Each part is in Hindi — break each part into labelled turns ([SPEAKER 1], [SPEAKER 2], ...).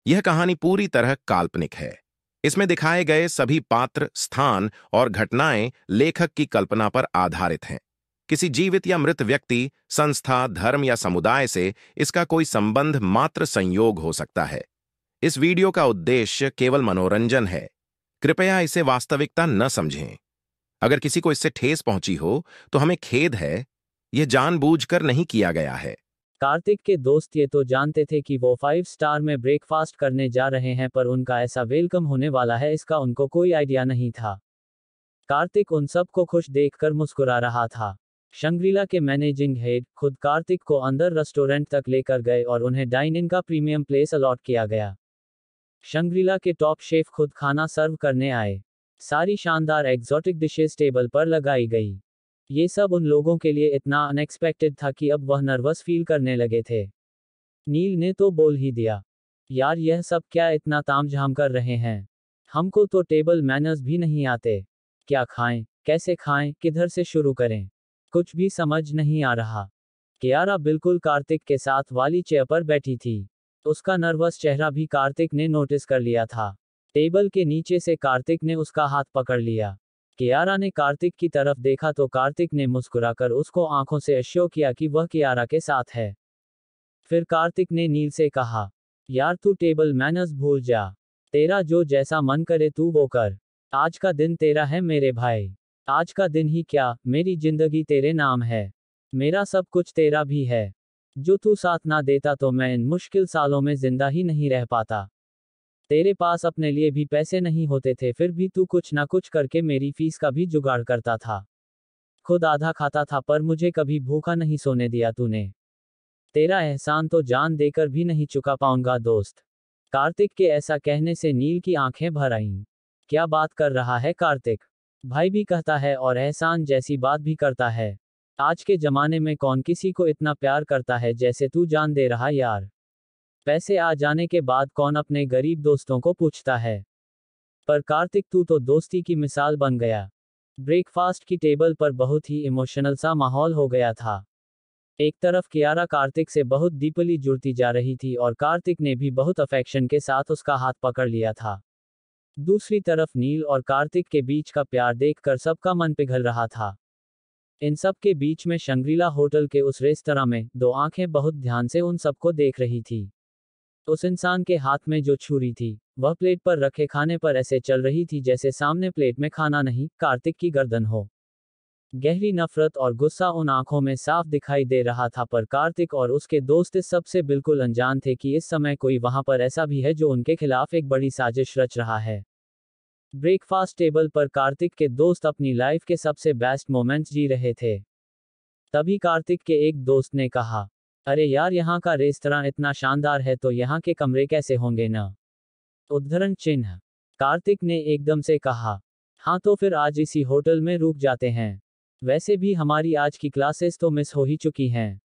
[SPEAKER 1] यह कहानी पूरी तरह काल्पनिक है। इसमें दिखाए गए सभी पात्र, स्थान और घटनाएं लेखक की कल्पना पर आधारित हैं। किसी जीवित या मृत व्यक्ति, संस्था, धर्म या समुदाय से इसका कोई संबंध मात्र संयोग हो सकता है। इस वीडियो का उद्देश्य केवल मनोरंजन है। कृपया इसे वास्तविकता न समझें। अगर किसी को इससे ठेस पहुंची हो तो हमें खेद है। यह जानबूझकर नहीं किया गया है।
[SPEAKER 2] कार्तिक के दोस्त ये तो जानते थे कि वो 5 स्टार में ब्रेकफास्ट करने जा रहे हैं, पर उनका ऐसा वेलकम होने वाला है इसका उनको कोई आइडिया नहीं था। कार्तिक उन सबको खुश देखकर मुस्कुरा रहा था। शंग्रीला के मैनेजिंग हेड खुद कार्तिक को अंदर रेस्टोरेंट तक लेकर गए और उन्हें डाइन इन का प्रीमियम प्लेस अलॉट किया गया। शंग्रीला के टॉप शेफ खुद खाना सर्व करने आए। सारी शानदार एग्जॉटिक डिशेस टेबल पर लगाई गई। ये सब उन लोगों के लिए इतना अनएक्सपेक्टेड था कि अब वह नर्वस फील करने लगे थे। नील ने तो बोल ही दिया, यार यह सब क्या इतना तामझाम कर रहे हैं? हमको तो टेबल मैनर्स भी नहीं आते। क्या खाएं, कैसे खाएं, किधर से शुरू करें? कुछ भी समझ नहीं आ रहा। कियारा बिल्कुल कार्तिक के साथ वाली चेयर पर बैठी थी। उसका नर्वस चेहरा भी कार्तिक ने नोटिस कर लिया था। टेबल के नीचे से कार्तिक ने उसका हाथ पकड़ लिया। कियारा ने कार्तिक की तरफ देखा तो कार्तिक ने मुस्कुराकर उसको आंखों से अश्योर किया कि वह कियारा के साथ है। फिर कार्तिक ने नील से कहा, यार तू टेबल मैनर्स भूल जा। तेरा जो जैसा मन करे तू वो कर। आज का दिन तेरा है मेरे भाई। आज का दिन ही क्या, मेरी जिंदगी तेरे नाम है। मेरा सब कुछ तेरा भी है। जो तू साथ ना देता तो मैं इन मुश्किल सालों में जिंदा ही नहीं रह पाता। तेरे पास अपने लिए भी पैसे नहीं होते थे, फिर भी तू कुछ ना कुछ करके मेरी फीस का भी जुगाड़ करता था। खुद आधा खाता था, पर मुझे कभी भूखा नहीं सोने दिया तूने। तेरा एहसान तो जान देकर भी नहीं चुका पाऊंगा दोस्त। कार्तिक के ऐसा कहने से नील की आंखें भर आईं। क्या बात कर रहा है कार्तिक? भाई भी कहता है और एहसान जैसी बात भी करता है। आज के जमाने में कौन किसी को इतना प्यार करता है जैसे तू जान दे रहा यार। पैसे आ जाने के बाद कौन अपने गरीब दोस्तों को पूछता है? पर कार्तिक तू तो दोस्ती की मिसाल बन गया। ब्रेकफास्ट की टेबल पर बहुत ही इमोशनल सा माहौल हो गया था। एक तरफ कियारा कार्तिक से बहुत डीपली जुड़ती जा रही थी और कार्तिक ने भी बहुत अफेक्शन के साथ उसका हाथ पकड़ लिया था। दूसरी तरफ नील और कार्तिक के बीच का प्यार देखकर सबका मन पिघल रहा था। इन सब के बीच में शंग्रीला होटल के उस रेस्तरां में दो आंखें बहुत ध्यान से उन सबको देख रही थी। उस इंसान के हाथ में जो छुरी थी, वह प्लेट पर रखे खाने पर ऐसे चल रही थी जैसे सामने प्लेट में खाना नहीं, कार्तिक की गर्दन हो। गहरी नफरत और गुस्सा उन आंखों में साफ दिखाई दे रहा था, पर कार्तिक और उसके दोस्त इस सबसे बिल्कुल अनजान थे कि इस समय कोई वहां पर ऐसा भी है जो उनके खिलाफ एक बड़ी साजिश रच रहा है। ब्रेकफास्ट टेबल पर कार्तिक के दोस्त अपनी लाइफ के सबसे बेस्ट मोमेंट्स जी रहे थे। तभी कार्तिक के एक दोस्त ने कहा, अरे यार यहाँ का रेस्तरां इतना शानदार है तो यहाँ के कमरे कैसे होंगे ना? उद्धरण चिन्ह। कार्तिक ने एकदम से कहा, हाँ तो फिर आज इसी होटल में रुक जाते हैं। वैसे भी हमारी आज की क्लासेस तो मिस हो ही चुकी हैं।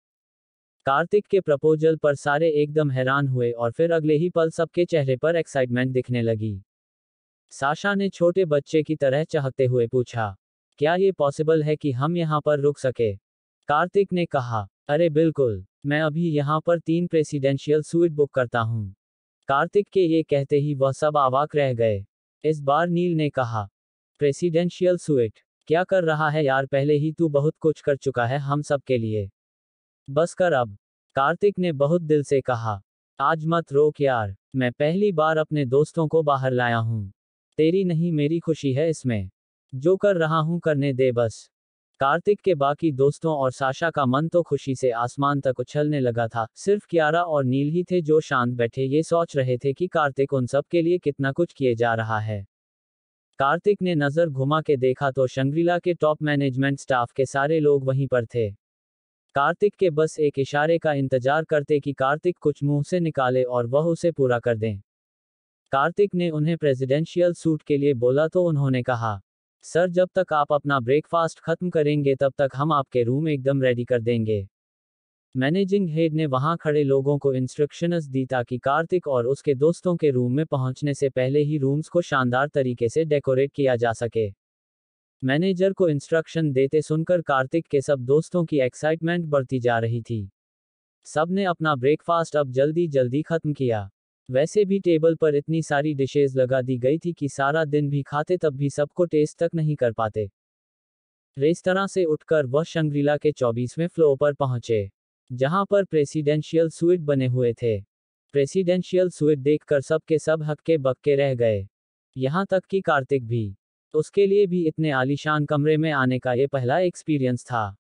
[SPEAKER 2] कार्तिक के प्रपोजल पर सारे एकदम हैरान हुए और फिर अगले ही पल सबके चेहरे पर एक्साइटमेंट दिखने लगी। साशा ने छोटे बच्चे की तरह चाहते हुए पूछा, क्या ये पॉसिबल है कि हम यहाँ पर रुक सके? कार्तिक ने कहा, अरे बिल्कुल, मैं अभी यहाँ पर 3 प्रेसिडेंशियल सूइट बुक करता हूँ। कार्तिक के ये कहते ही वह सब अवाक रह गए। इस बार नील ने कहा, प्रेसिडेंशियल सूइट? क्या कर रहा है यार, पहले ही तू बहुत कुछ कर चुका है हम सब के लिए। बस कर अब। कार्तिक ने बहुत दिल से कहा, आज मत रोक यार, मैं पहली बार अपने दोस्तों को बाहर लाया हूँ। तेरी नहीं मेरी खुशी है इसमें। जो कर रहा हूँ करने दे बस। कार्तिक के बाकी दोस्तों और साशा का मन तो खुशी से आसमान तक उछलने लगा था। सिर्फ कियारा और नील ही थे जो शांत बैठे ये सोच रहे थे कि कार्तिक उन सब के लिए कितना कुछ किए जा रहा है। कार्तिक ने नजर घुमा के देखा तो शंग्रीला के टॉप मैनेजमेंट स्टाफ के सारे लोग वहीं पर थे। कार्तिक के बस एक इशारे का इंतजार करते कि कार्तिक कुछ मुंह से निकाले और वह उसे पूरा कर दें। कार्तिक ने उन्हें प्रेसिडेंशियल सूट के लिए बोला तो उन्होंने कहा, सर जब तक आप अपना ब्रेकफास्ट खत्म करेंगे तब तक हम आपके रूम एकदम रेडी कर देंगे। मैनेजिंग हेड ने वहां खड़े लोगों को इंस्ट्रक्शंस दी ताकि कार्तिक और उसके दोस्तों के रूम में पहुंचने से पहले ही रूम्स को शानदार तरीके से डेकोरेट किया जा सके। मैनेजर को इंस्ट्रक्शन देते सुनकर कार्तिक के सब दोस्तों की एक्साइटमेंट बढ़ती जा रही थी। सब ने अपना ब्रेकफास्ट अब जल्दी जल्दी खत्म किया। वैसे भी टेबल पर इतनी सारी डिशेज लगा दी गई थी कि सारा दिन भी खाते तब भी सबको टेस्ट तक नहीं कर पाते। रेस्तरां से उठकर वह शंग्रीला के 24वें फ्लोर पर पहुंचे, जहां पर प्रेसिडेंशियल स्वीट बने हुए थे। प्रेसिडेंशियल स्वीट देखकर सब के सब हक्के बक्के रह गए, यहां तक कि कार्तिक भी। उसके लिए भी इतने आलीशान कमरे में आने का ये पहला एक्सपीरियंस था।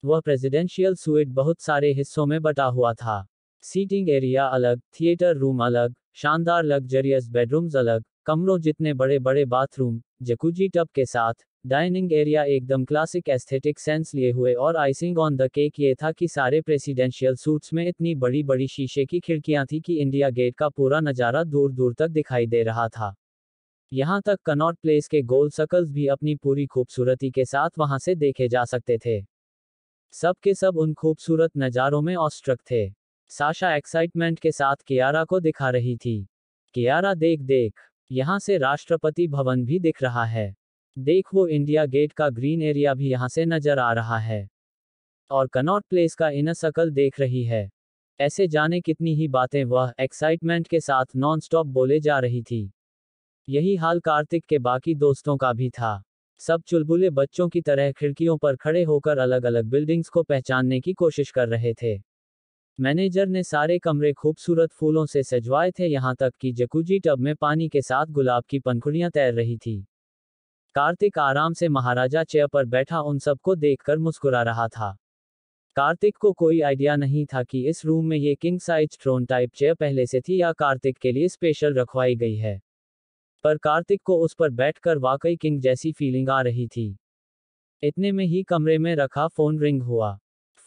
[SPEAKER 2] वह प्रेसिडेंशियल स्वीट बहुत सारे हिस्सों में बटा हुआ था। सीटिंग एरिया अलग, थिएटर रूम अलग, शानदार लग्जरियस बेडरूम्स अलग, कमरों जितने बड़े बड़े बाथरूम, जकूजी टब के साथ, डाइनिंग एरिया एकदम क्लासिक एस्थेटिक सेंस लिए हुए, और आइसिंग ऑन द केक ये था कि सारे प्रेसिडेंशियल सूट्स में इतनी बड़ी बड़ी शीशे की खिड़कियां थी कि इंडिया गेट का पूरा नज़ारा दूर दूर तक दिखाई दे रहा था। यहां तक कनॉट प्लेस के गोल सर्कल्स भी अपनी पूरी खूबसूरती के साथ वहां से देखे जा सकते थे। सब के सब उन खूबसूरत नज़ारों में ऑस्ट्रक थे। साशा एक्साइटमेंट के साथ कियारा को दिखा रही थी। कियारा देख देख, यहाँ से राष्ट्रपति भवन भी दिख रहा है। देख वो इंडिया गेट का ग्रीन एरिया भी यहाँ से नजर आ रहा है। और कनॉट प्लेस का इनर सर्कल देख रही है। ऐसे जाने कितनी ही बातें वह एक्साइटमेंट के साथ नॉन स्टॉप बोले जा रही थी। यही हाल कार्तिक के बाकी दोस्तों का भी था। सब चुलबुले बच्चों की तरह खिड़कियों पर खड़े होकर अलग अलग बिल्डिंग्स को पहचानने की कोशिश कर रहे थे। मैनेजर ने सारे कमरे खूबसूरत फूलों से सजवाए थे, यहां तक कि जकूजी टब में पानी के साथ गुलाब की पंखुड़ियां तैर रही थी। कार्तिक आराम से महाराजा चेयर पर बैठा उन सबको देखकर मुस्कुरा रहा था। कार्तिक को कोई आइडिया नहीं था कि इस रूम में ये king size throne type chair पहले से थी या कार्तिक के लिए स्पेशल रखवाई गई है। पर कार्तिक को उस पर बैठकर वाकई किंग जैसी फीलिंग आ रही थी। इतने में ही कमरे में रखा फोन रिंग हुआ।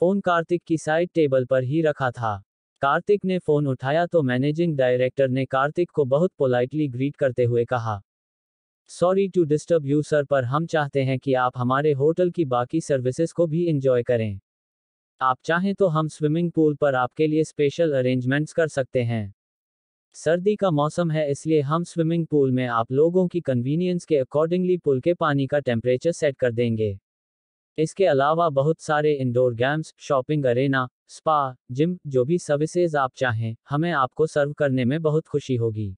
[SPEAKER 2] फोन कार्तिक की साइड टेबल पर ही रखा था। कार्तिक ने फोन उठाया तो मैनेजिंग डायरेक्टर ने कार्तिक को बहुत पोलाइटली ग्रीट करते हुए कहा, sorry to disturb you sir, पर हम चाहते हैं कि आप हमारे होटल की बाकी सर्विसेज को भी एंजॉय करें। आप चाहें तो हम स्विमिंग पूल पर आपके लिए स्पेशल अरेंजमेंट्स कर सकते हैं। सर्दी का मौसम है, इसलिए हम स्विमिंग पूल में आप लोगों की कन्वीनियंस के अकॉर्डिंगली पूल के पानी का टेम्परेचर सेट कर देंगे। इसके अलावा बहुत सारे indoor games, shopping Arena, spa, gym, जो भी सर्विसेज आप चाहें, हमें आपको सर्व करने में बहुत खुशी होगी।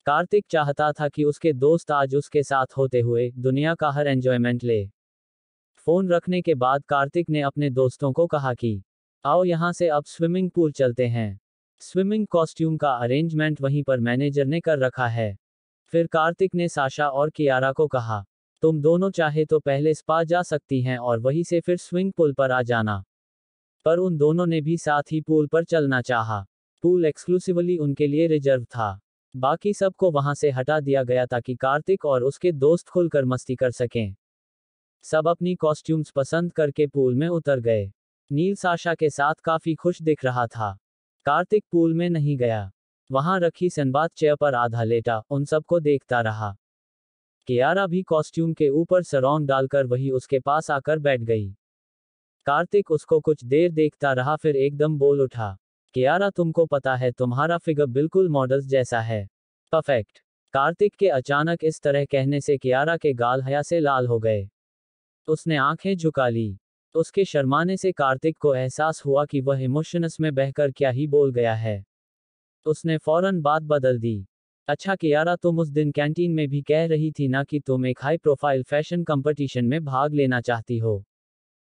[SPEAKER 2] कार्तिक चाहता था कि उसके दोस्त आज उसके साथ होते हुए दुनिया का हर एंजॉयमेंट ले। फोन रखने के बाद कार्तिक ने अपने दोस्तों को कहा कि आओ यहाँ से अब स्विमिंग पूल चलते हैं। स्विमिंग कॉस्ट्यूम का अरेंजमेंट वहीं पर मैनेजर ने कर रखा है। फिर कार्तिक ने साशा और कियारा को कहा, तुम दोनों चाहे तो पहले स्पा जा सकती हैं और वहीं से फिर स्विमिंग पूल पर आ जाना। पर उन दोनों ने भी साथ ही पूल पर चलना चाहा। पूल एक्सक्लूसिवली उनके लिए रिजर्व था। बाकी सबको वहां से हटा दिया गया ताकि कार्तिक और उसके दोस्त खुलकर मस्ती कर सकें। सब अपनी कॉस्ट्यूम्स पसंद करके पूल में उतर गए। नील साशा के साथ काफी खुश दिख रहा था। कार्तिक पूल में नहीं गया। वहां रखी सनबाथ चेयर पर आधा लेटा उन सबको देखता रहा। कियारा भी कॉस्ट्यूम के ऊपर सरोंग डालकर वही उसके पास आकर बैठ गई। कार्तिक उसको कुछ देर देखता रहा, फिर एकदम बोल उठा, कियारा तुमको पता है तुम्हारा फिगर बिल्कुल मॉडल्स जैसा है। परफेक्ट। कार्तिक के अचानक इस तरह कहने से कियारा के गाल हया से लाल हो गए। उसने आंखें झुका ली। उसके शर्माने से कार्तिक को एहसास हुआ कि वह इमोशंस में बहकर क्या ही बोल गया है। उसने फौरन बात बदल दी। अच्छा कियारा, तुम उस दिन कैंटीन में भी कह रही थी ना कि तुम एक हाई प्रोफाइल फैशन कंपटीशन में भाग लेना चाहती हो।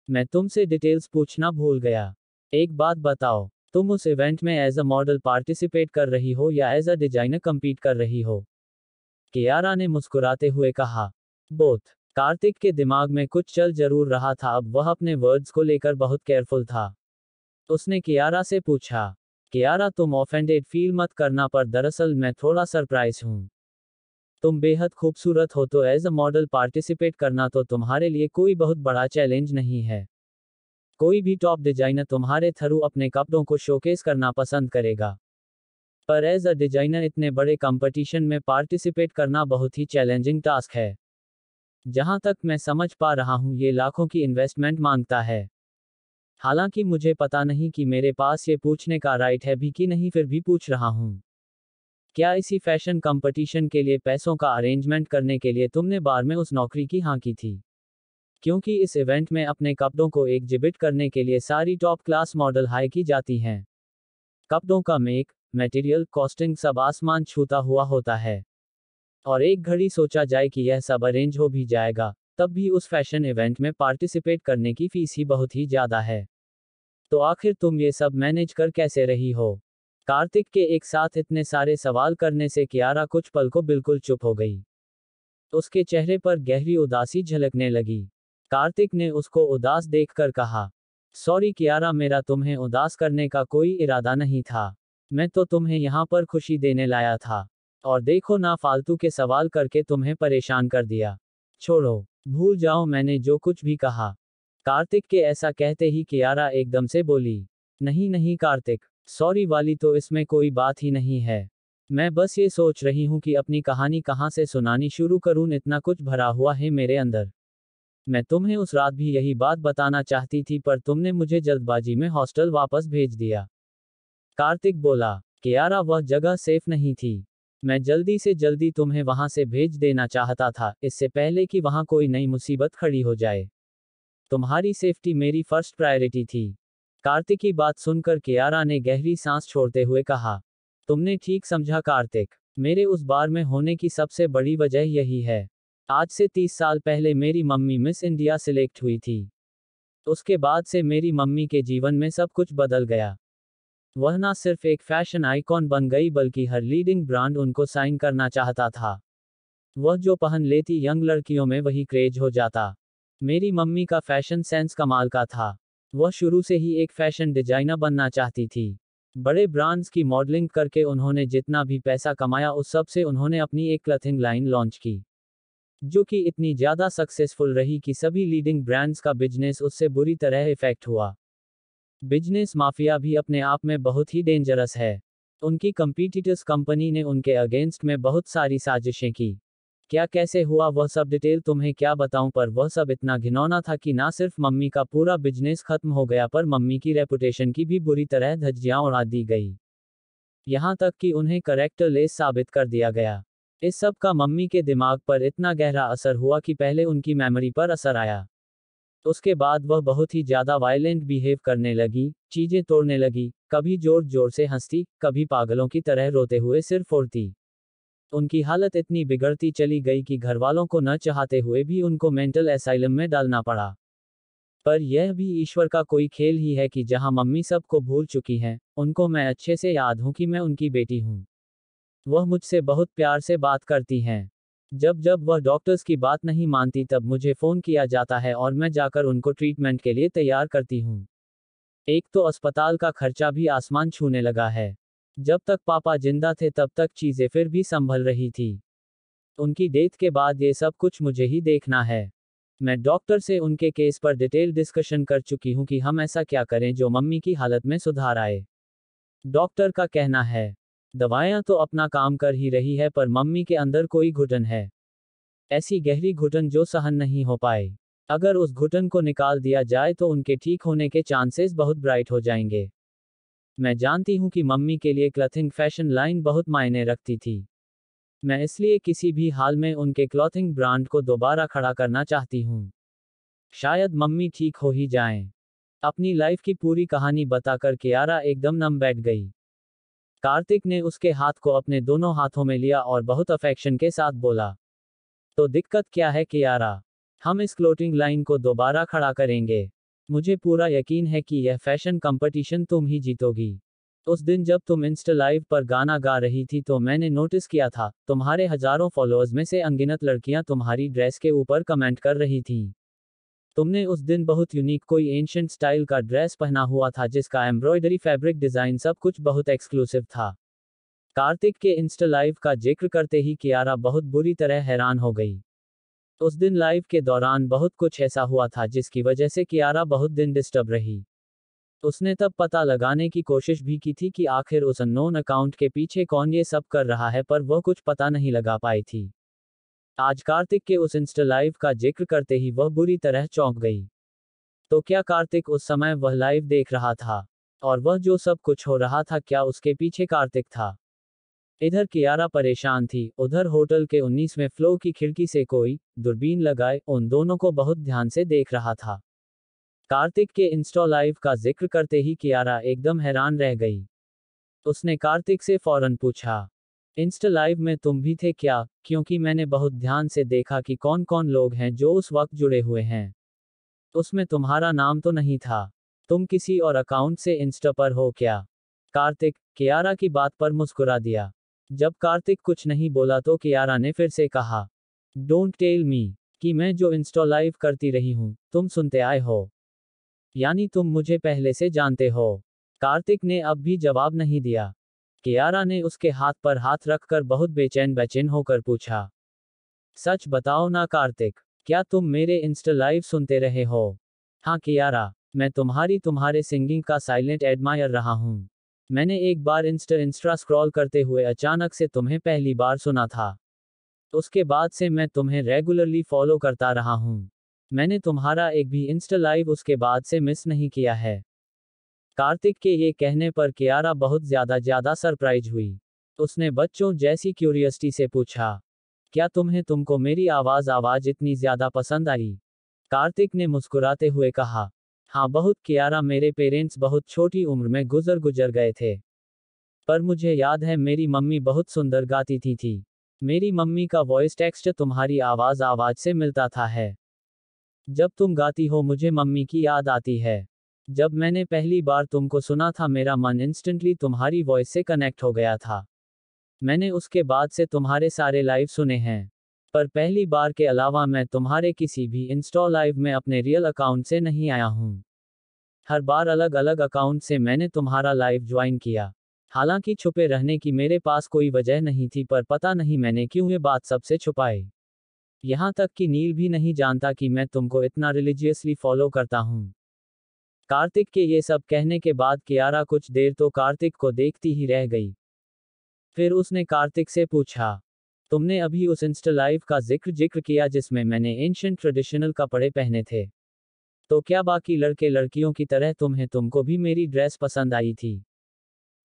[SPEAKER 2] मैं तुमसे डिटेल्स पूछना भूल गया। एक बात बताओ, तुम उस इवेंट में एज अ मॉडल पार्टिसिपेट कर रही हो या एज अ डिजाइनर compete कर रही हो? कियारा ने मुस्कुराते हुए कहा, बोथ। कार्तिक के दिमाग में कुछ चल जरूर रहा था, अब वह अपने वर्ड्स को लेकर बहुत केयरफुल था। उसने कियारा से पूछा, कियारा तुम ऑफेंडेड फील मत करना, पर दरअसल मैं थोड़ा सरप्राइज हूं। तुम बेहद खूबसूरत हो, तो एज अ मॉडल पार्टिसिपेट करना तो तुम्हारे लिए कोई बहुत बड़ा चैलेंज नहीं है। कोई भी टॉप डिजाइनर तुम्हारे थ्रू अपने कपड़ों को शोकेस करना पसंद करेगा। पर एज अ डिजाइनर इतने बड़े कंपटीशन में पार्टिसिपेट करना बहुत ही चैलेंजिंग टास्क है। जहां तक मैं समझ पा रहा हूं, ये लाखों की इन्वेस्टमेंट मांगता है। हालांकि मुझे पता नहीं कि मेरे पास ये पूछने का राइट है भी कि नहीं, फिर भी पूछ रहा हूं। क्या इसी फैशन कंपटीशन के लिए पैसों का अरेंजमेंट करने के लिए तुमने बार में उस नौकरी की हाँ की थी? क्योंकि इस इवेंट में अपने कपड़ों को एग्जिबिट करने के लिए सारी टॉप क्लास मॉडल हाई की जाती हैं। कपड़ों का मेक, मटेरियल, कॉस्टिंग सब आसमान छूता हुआ होता है। और एक घड़ी सोचा जाए कि यह सब अरेंज हो भी जाएगा, तब भी उस फैशन इवेंट में पार्टिसिपेट करने की फीस ही बहुत ही ज़्यादा है। तो आखिर तुम ये सब मैनेज कर कैसे रही हो? कार्तिक के एक साथ इतने सारे सवाल करने से कियारा कुछ पल को बिल्कुल चुप हो गई। उसके चेहरे पर गहरी उदासी झलकने लगी। कार्तिक ने उसको उदास देखकर कहा, सॉरी कियारा, मेरा तुम्हें उदास करने का कोई इरादा नहीं था। मैं तो तुम्हें यहाँ पर खुशी देने लाया था। और देखो ना, फालतू के सवाल करके तुम्हें परेशान कर दिया। छोड़ो, भूल जाओ मैंने जो कुछ भी कहा। कार्तिक के ऐसा कहते ही कियारा एकदम से बोली, नहीं नहीं कार्तिक, सॉरी वाली तो इसमें कोई बात ही नहीं है। मैं बस ये सोच रही हूँ कि अपनी कहानी कहाँ से सुनानी शुरू करूँ, इतना कुछ भरा हुआ है मेरे अंदर। मैं तुम्हें उस रात भी यही बात बताना चाहती थी, पर तुमने मुझे जल्दबाजी में हॉस्टल वापस भेज दिया। कार्तिक बोला, कियारा वह जगह सेफ नहीं थी। मैं जल्दी से जल्दी तुम्हें वहां से भेज देना चाहता था, इससे पहले कि वहां कोई नई मुसीबत खड़ी हो जाए। तुम्हारी सेफ्टी मेरी फर्स्ट प्रायोरिटी थी। कार्तिक की बात सुनकर कियारा ने गहरी सांस छोड़ते हुए कहा, तुमने ठीक समझा कार्तिक, मेरे उस बार में होने की सबसे बड़ी वजह यही है। आज से 30 साल पहले मेरी मम्मी मिस इंडिया सिलेक्ट हुई थी। उसके बाद से मेरी मम्मी के जीवन में सब कुछ बदल गया। वह ना सिर्फ एक फैशन आइकॉन बन गई, बल्कि हर लीडिंग ब्रांड उनको साइन करना चाहता था। वह जो पहन लेती यंग लड़कियों में वही क्रेज हो जाता। मेरी मम्मी का फैशन सेंस कमाल का था। वह शुरू से ही एक फैशन डिजाइनर बनना चाहती थी। बड़े ब्रांड्स की मॉडलिंग करके उन्होंने जितना भी पैसा कमाया, उस सब से उन्होंने अपनी एक क्लॉथिंग लाइन लॉन्च की, जो कि इतनी ज़्यादा सक्सेसफुल रही कि सभी लीडिंग ब्रांड्स का बिजनेस उससे बुरी तरह इफेक्ट हुआ। बिजनेस माफिया भी अपने आप में बहुत ही डेंजरस है। उनकी कंपीटिटर्स कंपनी ने उनके अगेंस्ट में बहुत सारी साजिशें की। क्या कैसे हुआ वह सब डिटेल तुम्हें क्या बताऊं, पर वह सब इतना घिनौना था कि ना सिर्फ मम्मी का पूरा बिजनेस खत्म हो गया, पर मम्मी की रेपुटेशन की भी बुरी तरह धज्जियां उड़ा दी गई। यहाँ तक कि उन्हें करेक्टर लेस साबित कर दिया गया। इस सब का मम्मी के दिमाग पर इतना गहरा असर हुआ कि पहले उनकी मेमोरी पर असर आया। उसके बाद वह बहुत ही ज़्यादा वायलेंट बिहेव करने लगी, चीज़ें तोड़ने लगी, कभी जोर जोर से हंसती, कभी पागलों की तरह रोते हुए सिर फोड़ती। उनकी हालत इतनी बिगड़ती चली गई कि घरवालों को न चाहते हुए भी उनको मेंटल एसाइलम में डालना पड़ा। पर यह भी ईश्वर का कोई खेल ही है कि जहां मम्मी सबको भूल चुकी हैं, उनको मैं अच्छे से याद हूं कि मैं उनकी बेटी हूं। वह मुझसे बहुत प्यार से बात करती हैं। जब जब वह डॉक्टर्स की बात नहीं मानती, तब मुझे फ़ोन किया जाता है और मैं जाकर उनको ट्रीटमेंट के लिए तैयार करती हूँ। एक तो अस्पताल का खर्चा भी आसमान छूने लगा है। जब तक पापा जिंदा थे तब तक चीज़ें फिर भी संभल रही थी। उनकी डेथ के बाद ये सब कुछ मुझे ही देखना है। मैं डॉक्टर से उनके केस पर डिटेल डिस्कशन कर चुकी हूँ कि हम ऐसा क्या करें जो मम्मी की हालत में सुधार आए। डॉक्टर का कहना है, दवाएं तो अपना काम कर ही रही है, पर मम्मी के अंदर कोई घुटन है। ऐसी गहरी घुटन जो सहन नहीं हो पाए। अगर उस घुटन को निकाल दिया जाए तो उनके ठीक होने के चांसेस बहुत ब्राइट हो जाएंगे। मैं जानती हूँ कि मम्मी के लिए क्लॉथिंग फैशन लाइन बहुत मायने रखती थी। मैं इसलिए किसी भी हाल में उनके क्लॉथिंग ब्रांड को दोबारा खड़ा करना चाहती हूँ। शायद मम्मी ठीक हो ही जाएं। अपनी लाइफ की पूरी कहानी बताकर कियारा एकदम नम बैठ गई। कार्तिक ने उसके हाथ को अपने दोनों हाथों में लिया और बहुत अफेक्शन के साथ बोला, तो दिक्कत क्या है कियारा? हम इस क्लोथिंग लाइन को दोबारा खड़ा करेंगे। मुझे पूरा यकीन है कि यह फैशन कंपटीशन तुम ही जीतोगी। उस दिन जब तुम इंस्टा लाइव पर गाना गा रही थी तो मैंने नोटिस किया था, तुम्हारे हजारों फॉलोअर्स में से अनगिनत लड़कियां तुम्हारी ड्रेस के ऊपर कमेंट कर रही थीं। तुमने उस दिन बहुत यूनिक कोई एंशिएंट स्टाइल का ड्रेस पहना हुआ था, जिसका एम्ब्रॉयडरी, फैब्रिक डिजाइन सब कुछ बहुत एक्सक्लूसिव था। कार्तिक के इंस्टा लाइव का जिक्र करते ही कियारा बहुत बुरी तरह हैरान हो गई। उस दिन लाइव के दौरान बहुत कुछ ऐसा हुआ था जिसकी वजह से कियारा बहुत दिन डिस्टर्ब रही। उसने तब पता लगाने की कोशिश भी की थी कि आखिर उस अननोन अकाउंट के पीछे कौन ये सब कर रहा है, पर वह कुछ पता नहीं लगा पाई थी। आज कार्तिक के उस इंस्टा लाइव का जिक्र करते ही वह बुरी तरह चौंक गई। तो क्या कार्तिक उस समय वह लाइव देख रहा था? और वह जो सब कुछ हो रहा था, क्या उसके पीछे कार्तिक था? इधर कियारा परेशान थी, उधर होटल के 19वें फ्लोर की खिड़की से कोई, दूरबीन लगाए, उन दोनों को बहुत ध्यान से देख रहा था। कार्तिक के इंस्टा लाइव का जिक्र करते ही कियारा एकदम हैरान रह गई। उसने कार्तिक से फौरन पूछा। इंस्टा लाइव में तुम भी थे क्या? क्योंकि मैंने बहुत ध्यान से देखा कि कौन कौन लोग हैं जो उस वक्त जुड़े हुए हैं। उसमें तुम्हारा नाम तो नहीं था। तुम किसी और अकाउंट से इंस्टा पर हो क्या? कार्तिक कियारा की बात पर मुस्कुरा दिया। जब कार्तिक कुछ नहीं बोला तो कियारा ने फिर से कहा, डोंट टेल मी कि मैं जो इंस्टा लाइव करती रही हूं, तुम सुनते आए हो। यानी तुम मुझे पहले से जानते हो। कार्तिक ने अब भी जवाब नहीं दिया। कियारा ने उसके हाथ पर हाथ रखकर बहुत बेचैन बेचैन होकर पूछा, सच बताओ ना कार्तिक, क्या तुम मेरे इंस्टा लाइव सुनते रहे हो? हाँ कियारा, मैं तुम्हारे सिंगिंग का साइलेंट एडमायर रहा हूँ। मैंने एक बार इंस्टा स्क्रॉल करते हुए अचानक से तुम्हें पहली बार सुना था। उसके बाद से मैं तुम्हें रेगुलरली फॉलो करता रहा हूँ। मैंने तुम्हारा एक भी इंस्टा लाइव उसके बाद से मिस नहीं किया है। कार्तिक के ये कहने पर कियारा बहुत ज्यादा सरप्राइज हुई। उसने बच्चों जैसी क्यूरियसिटी से पूछा, क्या तुमको मेरी आवाज इतनी ज्यादा पसंद आई? कार्तिक ने मुस्कुराते हुए कहा, हाँ बहुत कियारा, मेरे पेरेंट्स बहुत छोटी उम्र में गुजर गए थे। पर मुझे याद है मेरी मम्मी बहुत सुंदर गाती थी। मेरी मम्मी का वॉइस टेक्सचर तुम्हारी आवाज से मिलता था है। जब तुम गाती हो मुझे मम्मी की याद आती है। जब मैंने पहली बार तुमको सुना था मेरा मन इंस्टेंटली तुम्हारी वॉइस से कनेक्ट हो गया था। मैंने उसके बाद से तुम्हारे सारे लाइव सुने हैं। पर पहली बार के अलावा मैं तुम्हारे किसी भी इंस्टा लाइव में अपने रियल अकाउंट से नहीं आया हूँ। हर बार अलग अलग अकाउंट से मैंने तुम्हारा लाइव ज्वाइन किया। हालांकि छुपे रहने की मेरे पास कोई वजह नहीं थी, पर पता नहीं मैंने क्यों ये बात सबसे छुपाई। यहाँ तक कि नील भी नहीं जानता कि मैं तुमको इतना रिलीजियसली फॉलो करता हूँ। कार्तिक के ये सब कहने के बाद कियारा कुछ देर तो कार्तिक को देखती ही रह गई। फिर उसने कार्तिक से पूछा, तुमने अभी उस इंस्टा लाइव का जिक्र किया जिसमें मैंने एंशिएंट ट्रेडिशनल कपड़े पहने थे। तो क्या बाकी लड़के लड़कियों की तरह तुमको भी मेरी ड्रेस पसंद आई थी?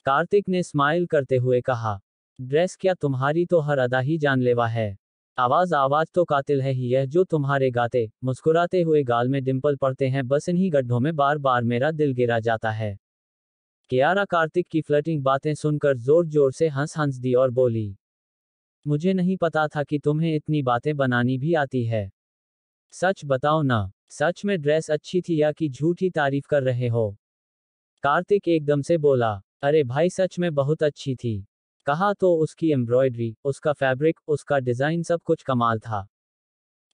[SPEAKER 2] कार्तिक ने स्माइल करते हुए कहा, ड्रेस क्या, तुम्हारी तो हर अदा ही जानलेवा है। आवाज तो कातिल है ही, यह जो तुम्हारे गाते मुस्कुराते हुए गाल में डिंपल पड़ते हैं, बस इन्हीं गड्ढों में बार बार मेरा दिल गिरा जाता है। कियारा कार्तिक की फ्लर्टिंग बातें सुनकर जोर जोर से हंस दी और बोली, मुझे नहीं पता था कि तुम्हें इतनी बातें बनानी भी आती है। सच बताओ ना, सच में ड्रेस अच्छी थी या कि झूठी तारीफ कर रहे हो? कार्तिक एकदम से बोला, अरे भाई सच में बहुत अच्छी थी। कहा तो उसकी एम्ब्रॉयडरी, उसका फैब्रिक, उसका डिजाइन सब कुछ कमाल था।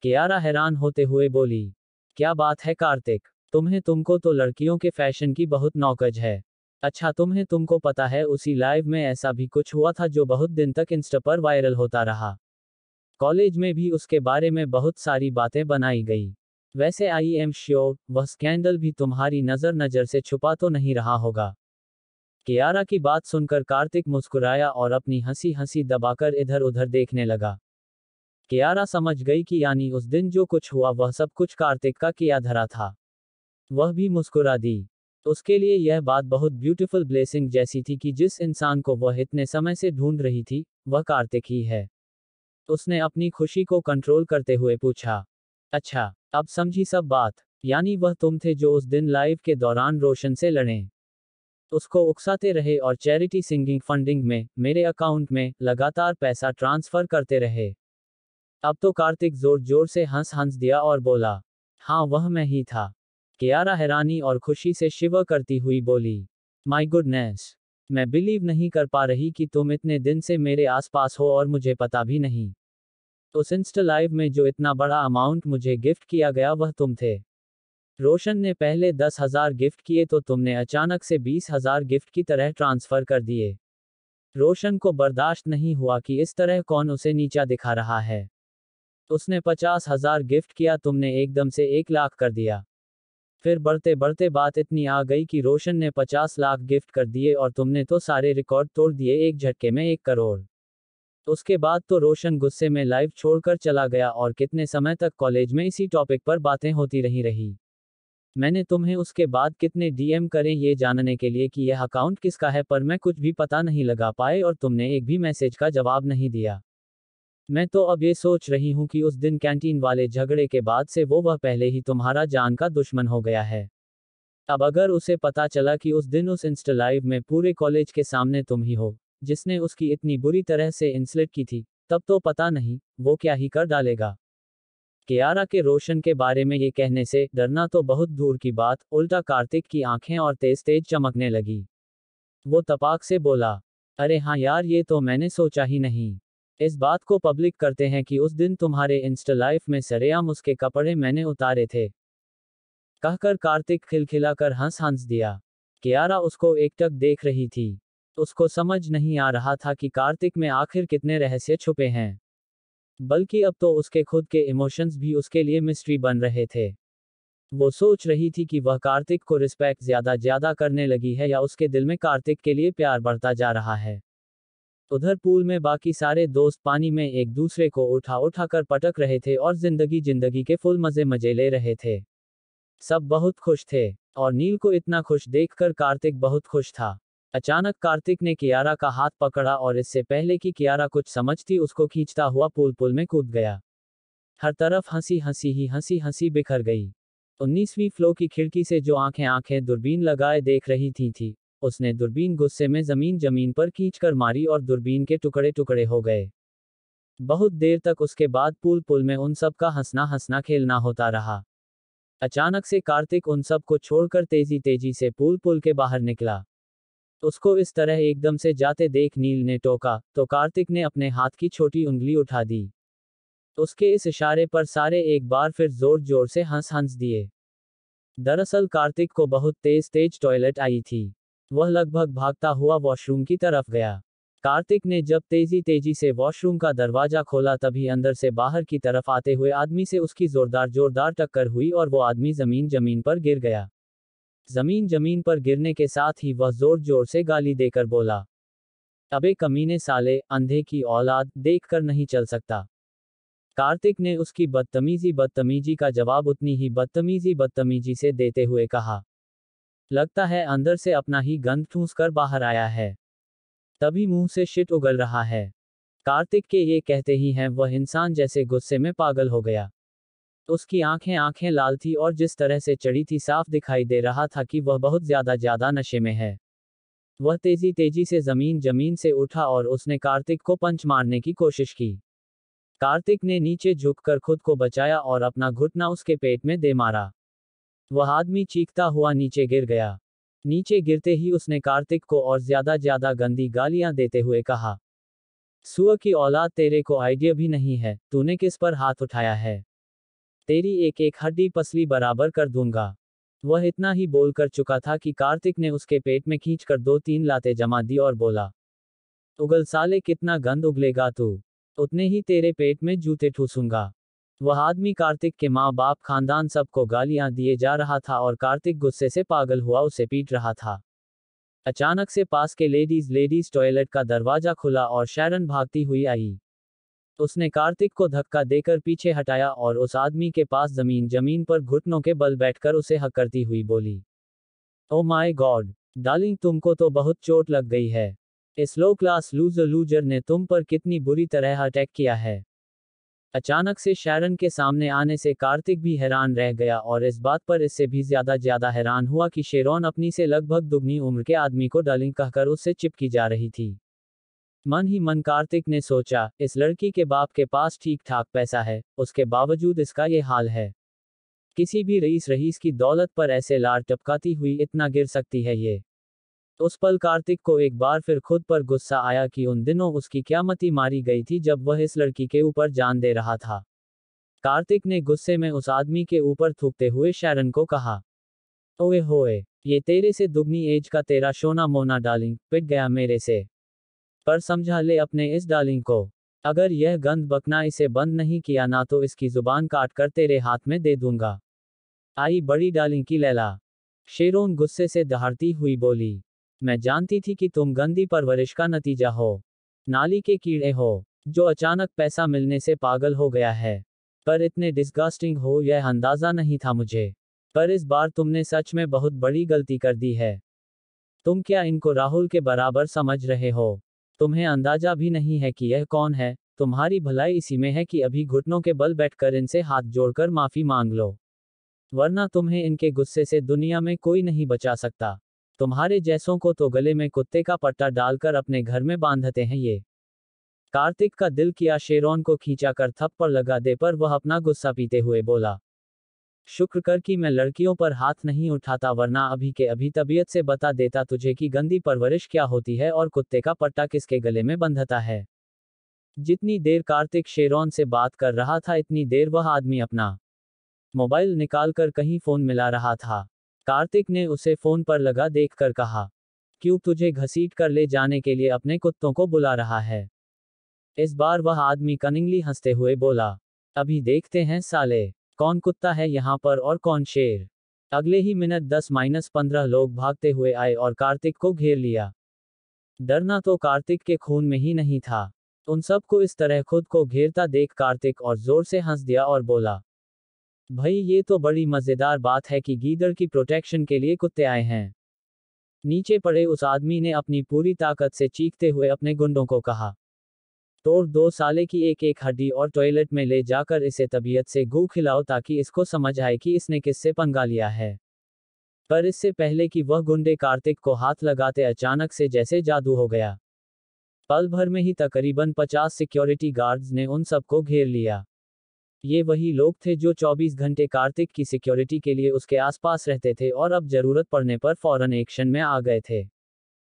[SPEAKER 2] कियारा हैरान होते हुए बोली, क्या बात है कार्तिक, तुमको तो लड़कियों के फैशन की बहुत नॉलेज है। अच्छा तुमको पता है उसी लाइव में ऐसा भी कुछ हुआ था जो बहुत दिन तक इंस्टा पर वायरल होता रहा। कॉलेज में भी उसके बारे में बहुत सारी बातें बनाई गई। वैसे आई एम श्योर वह स्कैंडल भी तुम्हारी नजर से छुपा तो नहीं रहा होगा। कियारा की बात सुनकर कार्तिक मुस्कुराया और अपनी हंसी दबाकर इधर उधर देखने लगा। कियारा समझ गई कि यानी उस दिन जो कुछ हुआ वह सब कुछ कार्तिक का किया धरा था। वह भी मुस्कुरा दी। उसके लिए यह बात बहुत ब्यूटीफुल ब्लेसिंग जैसी थी कि जिस इंसान को वह इतने समय से ढूंढ रही थी, वह कार्तिक ही है। उसने अपनी खुशी को कंट्रोल करते हुए पूछा, अच्छा, अब समझी सब बात। यानी वह तुम थे जो उस दिन लाइव के दौरान रोशन से लड़े, उसको उकसाते रहे और चैरिटी सिंगिंग फंडिंग में मेरे अकाउंट में लगातार पैसा ट्रांसफर करते रहे। अब तो कार्तिक जोर जोर से हंस दिया और बोला, हाँ वह मैं ही था। कियारा हैरानी और खुशी से शिवर करती हुई बोली, माय गुडनेस, मैं बिलीव नहीं कर पा रही कि तुम इतने दिन से मेरे आसपास हो और मुझे पता भी नहीं। उस इंस्टा लाइव में जो इतना बड़ा अमाउंट मुझे गिफ्ट किया गया वह तुम थे। रोशन ने पहले 10,000 गिफ्ट किए तो तुमने अचानक से 20,000 गिफ्ट की तरह ट्रांसफर कर दिए। रोशन को बर्दाश्त नहीं हुआ कि इस तरह कौन उसे नीचा दिखा रहा है। उसने 50,000 गिफ्ट किया, तुमने एकदम से 1 लाख कर दिया। फिर बढ़ते बढ़ते बात इतनी आ गई कि रोशन ने 50 लाख गिफ्ट कर दिए और तुमने तो सारे रिकॉर्ड तोड़ दिए एक झटके में 1 करोड़। उसके बाद तो रोशन गुस्से में लाइव छोड़कर चला गया और कितने समय तक कॉलेज में इसी टॉपिक पर बातें होती रही। मैंने तुम्हें उसके बाद कितने डीएम करे ये जानने के लिए कि यह अकाउंट किसका है, पर मैं कुछ भी पता नहीं लगा पाए और तुमने एक भी मैसेज का जवाब नहीं दिया। मैं तो अब ये सोच रही हूँ कि उस दिन कैंटीन वाले झगड़े के बाद से वह पहले ही तुम्हारा जान का दुश्मन हो गया है। अब अगर उसे पता चला कि उस दिन उस इंस्टा लाइव में पूरे कॉलेज के सामने तुम ही हो जिसने उसकी इतनी बुरी तरह से इंसल्ट की थी, तब तो पता नहीं वो क्या ही कर डालेगा। कियारा के रोशन के बारे में ये कहने से डरना तो बहुत दूर की बात, उल्टा कार्तिक की आंखें और तेज तेज चमकने लगी। वो तपाक से बोला, अरे हाँ यार, ये तो मैंने सोचा ही नहीं। इस बात को पब्लिक करते हैं कि उस दिन तुम्हारे इंस्टा लाइफ में सरेआम उसके कपड़े मैंने उतारे थे। कहकर कार्तिक खिलखिलाकर हंस दिया। कियारा उसको एकटक देख रही थी। उसको समझ नहीं आ रहा था कि कार्तिक में आखिर कितने रहस्य छुपे हैं। बल्कि अब तो उसके खुद के इमोशंस भी उसके लिए मिस्ट्री बन रहे थे। वो सोच रही थी कि वह कार्तिक को रिस्पेक्ट ज्यादा करने लगी है या उसके दिल में कार्तिक के लिए प्यार बढ़ता जा रहा है। उधर पूल में बाकी सारे दोस्त पानी में एक दूसरे को उठा कर पटक रहे थे और जिंदगी के फुल मजे ले रहे थे। सब बहुत खुश थे। और नील को इतना खुश देखकर कार्तिक बहुत खुश था। अचानक कार्तिक ने कियारा का हाथ पकड़ा और इससे पहले कि कियारा कुछ समझती उसको खींचता हुआ पुल में कूद गया। हर तरफ हंसी बिखर गई। 19वीं फ्लो की खिड़की से जो आंखें दूरबीन लगाए देख रही थी, उसने दूरबीन गुस्से में जमीन पर खींचकर मारी और दूरबीन के टुकड़े हो गए। बहुत देर तक उसके बाद पुल में उन सब का हंसना खेलना होता रहा। अचानक से कार्तिक उन सब को छोड़कर तेजी से पुल के बाहर निकला। उसको इस तरह एकदम से जाते देख नील ने टोका, तो कार्तिक ने अपने हाथ की छोटी उंगली उठा दी। उसके इस इशारे पर सारे एक बार फिर जोर से हंस दिए। दरअसल कार्तिक को बहुत तेज टॉयलेट आई थी। वह लगभग भागता हुआ वॉशरूम की तरफ गया। कार्तिक ने जब तेजी से वॉशरूम का दरवाजा खोला तभी अंदर से बाहर की तरफ आते हुए आदमी से उसकी जोरदार टक्कर हुई और वो आदमी जमीन पर गिर गया। जमीन पर गिरने के साथ ही वह जोर से गाली देकर बोला, अबे कमीने साले, अंधे की औलाद, देख कर नहीं चल सकता। कार्तिक ने उसकी बदतमीजी का जवाब उतनी ही बदतमीजी से देते हुए कहा, लगता है अंदर से अपना ही गंद ठूंस कर बाहर आया है, तभी मुंह से शिट उगल रहा है। कार्तिक के ये कहते ही हैं वह इंसान जैसे गुस्से में पागल हो गया। उसकी आंखें लाल थी और जिस तरह से चढ़ी थी साफ दिखाई दे रहा था कि वह बहुत ज्यादा नशे में है। वह तेजी से जमीन से उठा और उसने कार्तिक को पंच मारने की कोशिश की। कार्तिक ने नीचे झुककर खुद को बचाया और अपना घुटना उसके पेट में दे मारा। वह आदमी चीखता हुआ नीचे गिर गया। नीचे गिरते ही उसने कार्तिक को और ज्यादा गंदी गालियां देते हुए कहा, सुअर की औलाद, तेरे को आइडिया भी नहीं है, तूने किस पर हाथ उठाया है, तेरी एक हड्डी पसली बराबर कर दूंगा। वह इतना ही बोलकर चुका था कि कार्तिक ने उसके पेट में खींचकर 2-3 लातें जमा दी और बोला, उगल साले, कितना गंद उगलेगा तू, उतने ही तेरे पेट में जूते ठूसूंगा। वह आदमी कार्तिक के माँ बाप खानदान सबको गालियां दिए जा रहा था और कार्तिक गुस्से से पागल हुआ उसे पीट रहा था। अचानक से पास के लेडीज टॉयलेट का दरवाजा खुला और शैरन भागती हुई आई। उसने कार्तिक को धक्का देकर पीछे हटाया और उस आदमी के पास जमीन पर घुटनों के बल बैठकर उसे हक करती हुई बोली, ओ माय गॉड डार्लिंग, तुमको तो बहुत चोट लग गई है। इस लो क्लास लूजर ने तुम पर कितनी बुरी तरह अटैक किया है। अचानक से शैरन के सामने आने से कार्तिक भी हैरान रह गया और इस बात पर इससे भी ज्यादा हैरान हुआ कि शेरोन अपनी से लगभग दुगनी उम्र के आदमी को डार्लिंग कहकर उससे चिपकी जा रही थी। मन ही मन कार्तिक ने सोचा, इस लड़की के बाप के पास ठीक ठाक पैसा है, उसके बावजूद इसका ये हाल है। किसी भी रईस की दौलत पर ऐसे लार टपकाती हुई इतना गिर सकती है ये। उस पल कार्तिक को एक बार फिर खुद पर गुस्सा आया कि उन दिनों उसकी क्या मती मारी गई थी जब वह इस लड़की के ऊपर जान दे रहा था। कार्तिक ने गुस्से में उस आदमी के ऊपर थूकते हुए शैरन को कहा, ओए होए, ये तेरे से दुगनी एज का तेरा शोना मोना डार्लिंग पिट गया मेरे से। पर समझा ले अपने इस डार्लिंग को, अगर यह गंद बकना इसे बंद नहीं किया ना तो इसकी जुबान काट कर तेरे हाथ में दे दूंगा। आई बड़ी डार्लिंग की लैला। शेरोन गुस्से से दहाड़ती हुई बोली, मैं जानती थी कि तुम गंदी परवरिश का नतीजा हो, नाली के कीड़े हो, जो अचानक पैसा मिलने से पागल हो गया है। पर इतने डिस्गस्टिंग हो यह अंदाजा नहीं था मुझे। पर इस बार तुमने सच में बहुत बड़ी गलती कर दी है। तुम क्या इनको राहुल के बराबर समझ रहे हो? तुम्हें अंदाजा भी नहीं है कि यह कौन है। तुम्हारी भलाई इसी में है कि अभी घुटनों के बल बैठकर इनसे हाथ जोड़कर माफी मांग लो। वरना तुम्हें इनके गुस्से से दुनिया में कोई नहीं बचा सकता। तुम्हारे जैसों को तो गले में कुत्ते का पट्टा डालकर अपने घर में बांधते हैं ये। कार्तिक का दिल किया शेरॉन को खींचा कर थप्पड़ लगा दे, पर वह अपना गुस्सा पीते हुए बोला, शुक्र कर कि मैं लड़कियों पर हाथ नहीं उठाता, वरना अभी के अभी तबीयत से बता देता तुझे कि गंदी परवरिश क्या होती है और कुत्ते का पट्टा किसके गले में बंधता है। जितनी देर कार्तिक शेरॉन से बात कर रहा था, इतनी देर वह आदमी अपना मोबाइल निकालकर कहीं फोन मिला रहा था। कार्तिक ने उसे फोन पर लगा देखकर कहा, क्यों तुझे घसीट कर ले जाने के लिए अपने कुत्तों को बुला रहा है। इस बार वह आदमी कनिंगली हंसते हुए बोला, अभी देखते हैं साले, कौन कुत्ता है यहाँ पर और कौन शेर। अगले ही मिनट 10-15 लोग भागते हुए आए और कार्तिक को घेर लिया। डरना तो कार्तिक के खून में ही नहीं था। उन सबको इस तरह खुद को घेरता देख कार्तिक और जोर से हंस दिया और बोला, भाई ये तो बड़ी मजेदार बात है कि गीदड़ की प्रोटेक्शन के लिए कुत्ते आए हैं। नीचे पड़े उस आदमी ने अपनी पूरी ताकत से चीखते हुए अपने गुंडों को कहा, तोड़ दो साले की एक एक हड्डी और टॉयलेट में ले जाकर इसे तबीयत से गू खिलाओ ताकि इसको समझ आए कि इसने किससे पंगा लिया है। पर इससे पहले कि वह गुंडे कार्तिक को हाथ लगाते, अचानक से जैसे जादू हो गया। पल भर में ही तकरीबन 50 सिक्योरिटी गार्ड्स ने उन सबको घेर लिया। ये वही लोग थे जो 24 घंटे कार्तिक की सिक्योरिटी के लिए उसके आसपास रहते थे और अब जरूरत पड़ने पर फौरन एक्शन में आ गए थे।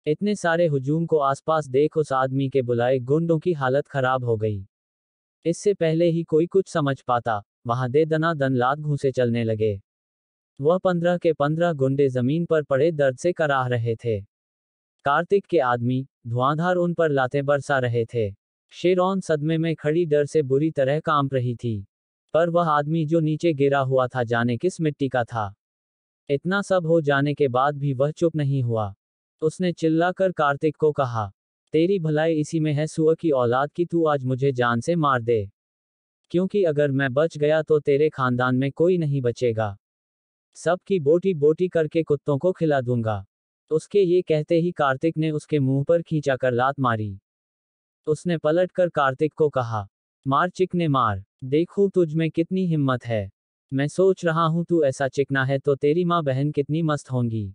[SPEAKER 2] इतने सारे हुजूम को आसपास देख उस आदमी के बुलाए गुंडों की हालत खराब हो गई। इससे पहले ही कोई कुछ समझ पाता, वहां दे दनादन लात घूंसे चलने लगे। वह 15 के 15 गुंडे जमीन पर पड़े दर्द से कराह रहे थे। कार्तिक के आदमी धुआंधार उन पर लातें बरसा रहे थे। शेरॉन सदमे में खड़ी डर से बुरी तरह कांप रही थी। पर वह आदमी जो नीचे गिरा हुआ था जाने किस मिट्टी का था। इतना सब हो जाने के बाद भी वह चुप नहीं हुआ। उसने चिल्लाकर कार्तिक को कहा, तेरी भलाई इसी में है सुअर की औलाद की, तू आज मुझे जान से मार दे, क्योंकि अगर मैं बच गया तो तेरे खानदान में कोई नहीं बचेगा। सब की बोटी बोटी करके कुत्तों को खिला दूंगा। उसके ये कहते ही कार्तिक ने उसके मुंह पर खींचा कर लात मारी। उसने पलटकर कार्तिक को कहा, मार चिकने मार, देखूं तुझ में कितनी हिम्मत है। मैं सोच रहा हूं तू ऐसा चिकना है तो तेरी माँ बहन कितनी मस्त होंगी।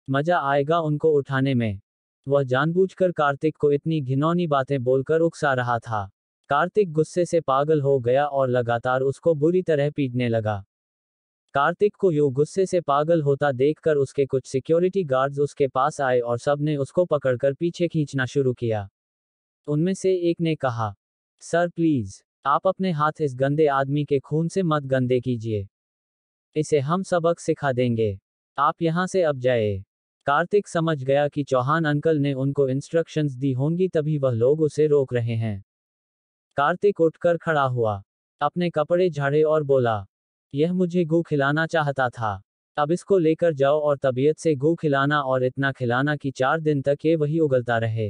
[SPEAKER 2] मजा आएगा उनको उठाने में। वह जानबूझकर कार्तिक को इतनी घिनौनी बातें बोलकर उकसा रहा था। कार्तिक गुस्से से पागल हो गया और लगातार उसको बुरी तरह पीटने लगा। कार्तिक को यूं गुस्से से पागल होता देखकर उसके कुछ सिक्योरिटी गार्ड्स उसके पास आए और सबने उसको पकड़कर पीछे खींचना शुरू किया। उनमें से एक ने कहा, सर प्लीज, आप अपने हाथ इस गंदे आदमी के खून से मत गंदे कीजिए। इसे हम सबक सिखा देंगे। आप यहां से अब जाए। कार्तिक समझ गया कि चौहान अंकल ने उनको इंस्ट्रक्शंस दी होंगी, तभी वह लोग उसे रोक रहे हैं। कार्तिक उठकर खड़ा हुआ, अपने कपड़े झाड़े और बोला, यह मुझे गू खिलाना चाहता था। अब इसको लेकर जाओ और तबीयत से गू खिलाना और इतना खिलाना कि 4 दिन तक ये वही उगलता रहे।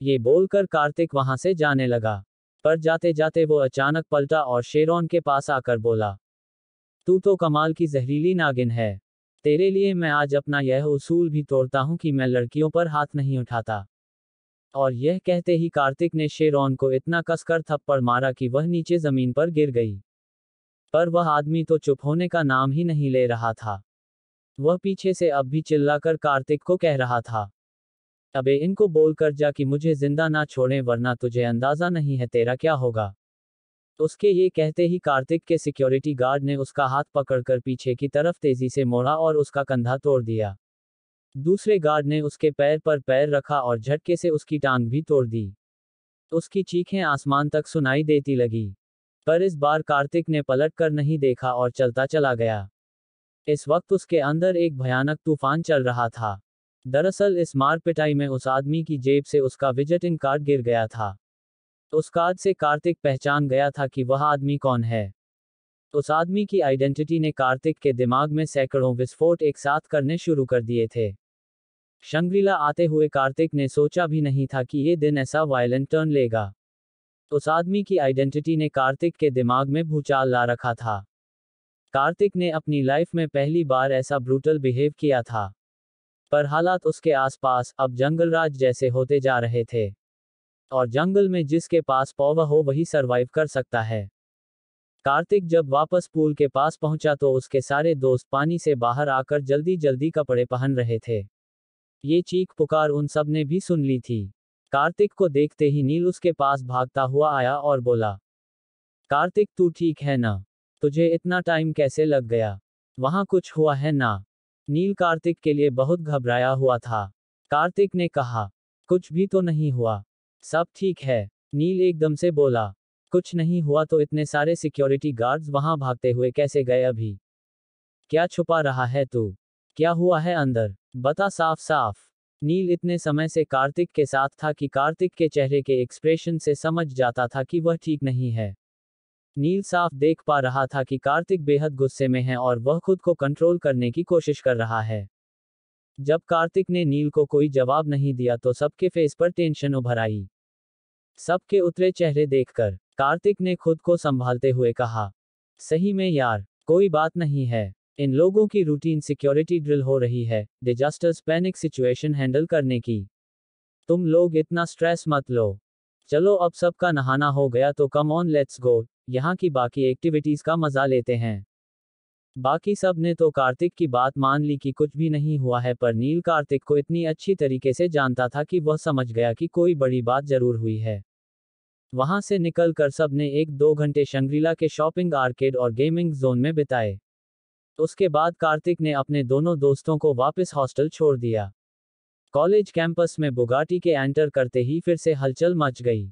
[SPEAKER 2] ये बोलकर कार्तिक वहां से जाने लगा। पर जाते जाते वो अचानक पलटा और शेरॉन के पास आकर बोला, तू तो कमाल की जहरीली नागिन है। तेरे लिए मैं आज अपना यह उसूल भी तोड़ता हूं कि मैं लड़कियों पर हाथ नहीं उठाता। और यह कहते ही कार्तिक ने शेरॉन को इतना कसकर थप्पड़ मारा कि वह नीचे जमीन पर गिर गई। पर वह आदमी तो चुप होने का नाम ही नहीं ले रहा था। वह पीछे से अब भी चिल्लाकर कार्तिक को कह रहा था, अबे इनको बोलकर जा कि मुझे जिंदा ना छोड़ें, वरना तुझे अंदाजा नहीं है तेरा क्या होगा। उसके ये कहते ही कार्तिक के सिक्योरिटी गार्ड ने उसका हाथ पकड़कर पीछे की तरफ तेजी से मोड़ा और उसका कंधा तोड़ दिया। दूसरे गार्ड ने उसके पैर पर पैर रखा और झटके से उसकी टांग भी तोड़ दी। उसकी चीखें आसमान तक सुनाई देती लगी। पर इस बार कार्तिक ने पलटकर नहीं देखा और चलता चला गया। इस वक्त उसके अंदर एक भयानक तूफान चल रहा था। दरअसल इस मार पिटाई में उस आदमी की जेब से उसका विजिटिंग कार्ड गिर गया था। उस कार्ड से कार्तिक पहचान गया था कि वह आदमी कौन है। उस आदमी की आइडेंटिटी ने कार्तिक के दिमाग में सैकड़ों विस्फोट एक साथ करने शुरू कर दिए थे। शंग्रीला आते हुए कार्तिक ने सोचा भी नहीं था कि ये दिन ऐसा वायलेंट टर्न लेगा। उस आदमी की आइडेंटिटी ने कार्तिक के दिमाग में भूचाल ला रखा था। कार्तिक ने अपनी लाइफ में पहली बार ऐसा ब्रूटल बिहेव किया था। पर हालात उसके आसपास अब जंगलराज जैसे होते जा रहे थे। और जंगल में जिसके पास पॉवर हो वही सरवाइव कर सकता है। कार्तिक जब वापस पूल के पास पहुंचा तो उसके सारे दोस्त पानी से बाहर आकर जल्दी जल्दी कपड़े पहन रहे थे। ये चीख पुकार उन सब ने भी सुन ली थी। कार्तिक को देखते ही नील उसके पास भागता हुआ आया और बोला, कार्तिक तू ठीक है ना? तुझे इतना टाइम कैसे लग गया? वहां कुछ हुआ है ना? नील कार्तिक के लिए बहुत घबराया हुआ था। कार्तिक ने कहा, कुछ भी तो नहीं हुआ, सब ठीक है। नील एकदम से बोला, कुछ नहीं हुआ तो इतने सारे सिक्योरिटी गार्ड्स वहां भागते हुए कैसे गए? अभी क्या छुपा रहा है तू? क्या हुआ है अंदर? बता साफ साफ। नील इतने समय से कार्तिक के साथ था कि कार्तिक के चेहरे के एक्सप्रेशन से समझ जाता था कि वह ठीक नहीं है। नील साफ देख पा रहा था कि कार्तिक बेहद गुस्से में है और वह खुद को कंट्रोल करने की कोशिश कर रहा है। जब कार्तिक ने नील को कोई जवाब नहीं दिया तो सबके फेस पर टेंशन उभर आई। सबके उतरे चेहरे देखकर कार्तिक ने खुद को संभालते हुए कहा, सही में यार, कोई बात नहीं है। इन लोगों की रूटीन सिक्योरिटी ड्रिल हो रही है, डिजास्टर्स पैनिक सिचुएशन हैंडल करने की। तुम लोग इतना स्ट्रेस मत लो। चलो अब सबका नहाना हो गया तो कम ऑन लेट्स गो, यहाँ की बाकी एक्टिविटीज का मजा लेते हैं। बाकी सब ने तो कार्तिक की बात मान ली कि कुछ भी नहीं हुआ है, पर नील कार्तिक को इतनी अच्छी तरीके से जानता था कि वह समझ गया कि कोई बड़ी बात जरूर हुई है। वहां से निकलकर सब ने 1-2 घंटे शंग्रीला के शॉपिंग आर्केड और गेमिंग जोन में बिताए। उसके बाद कार्तिक ने अपने दोनों दोस्तों को वापस हॉस्टल छोड़ दिया। कॉलेज कैंपस में बुगाटी के एंटर करते ही फिर से हलचल मच गई।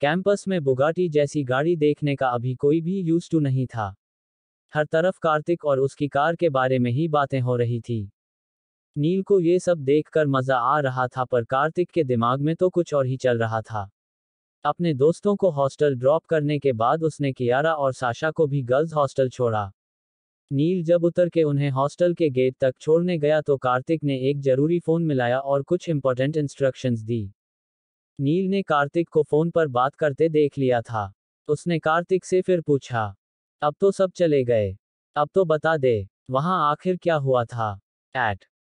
[SPEAKER 2] कैंपस में बुगाटी जैसी गाड़ी देखने का अभी कोई भी यूज्ड टू नहीं था। हर तरफ कार्तिक और उसकी कार के बारे में ही बातें हो रही थी। नील को ये सब देखकर मजा आ रहा था, पर कार्तिक के दिमाग में तो कुछ और ही चल रहा था। अपने दोस्तों को हॉस्टल ड्रॉप करने के बाद उसने कियारा और साशा को भी गर्ल्स हॉस्टल छोड़ा। नील जब उतर के उन्हें हॉस्टल के गेट तक छोड़ने गया तो कार्तिक ने एक जरूरी फोन मिलाया और कुछ इंपॉर्टेंट इंस्ट्रक्शंस दी। नील ने कार्तिक को फोन पर बात करते देख लिया था। उसने कार्तिक से फिर पूछा, अब तो सब चले गए, अब तो बता दे, वहां आखिर क्या हुआ था?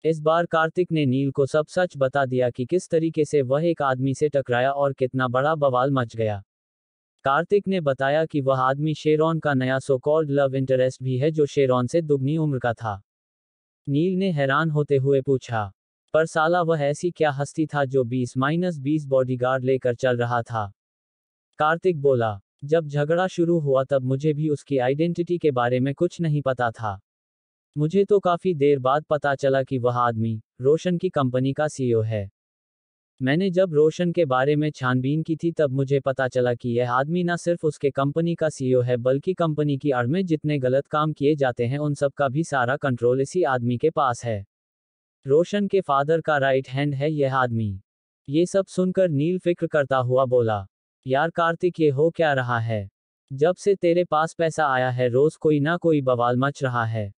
[SPEAKER 2] इस बार कार्तिक ने नील को सब सच बता दिया कि किस तरीके से वह एक आदमी से टकराया और कितना बड़ा बवाल मच गया। कार्तिक ने बताया कि वह आदमी शेरॉन का नया सो कॉल्ड लव इंटरेस्ट भी है, जो शेरॉन से दुगनी उम्र का था। नील ने हैरान होते हुए पूछा, पर साला वह ऐसी क्या हस्ती था जो 20-20 बॉडीगार्ड लेकर चल रहा था? कार्तिक बोला, जब झगड़ा शुरू हुआ तब मुझे भी उसकी आइडेंटिटी के बारे में कुछ नहीं पता था। मुझे तो काफी देर बाद पता चला कि वह आदमी रोशन की कंपनी का सीईओ है। मैंने जब रोशन के बारे में छानबीन की थी तब मुझे पता चला कि यह आदमी न सिर्फ उसके कंपनी का सीईओ है, बल्कि कंपनी की आड़ में जितने गलत काम किए जाते हैं उन सब का भी सारा कंट्रोल इसी आदमी के पास है। रोशन के फादर का राइट हैंड है यह आदमी। ये सब सुनकर नील फिक्र करता हुआ बोला, यार कार्तिक, ये हो क्या रहा है? जब से तेरे पास पैसा आया है रोज कोई ना कोई बवाल मच रहा है।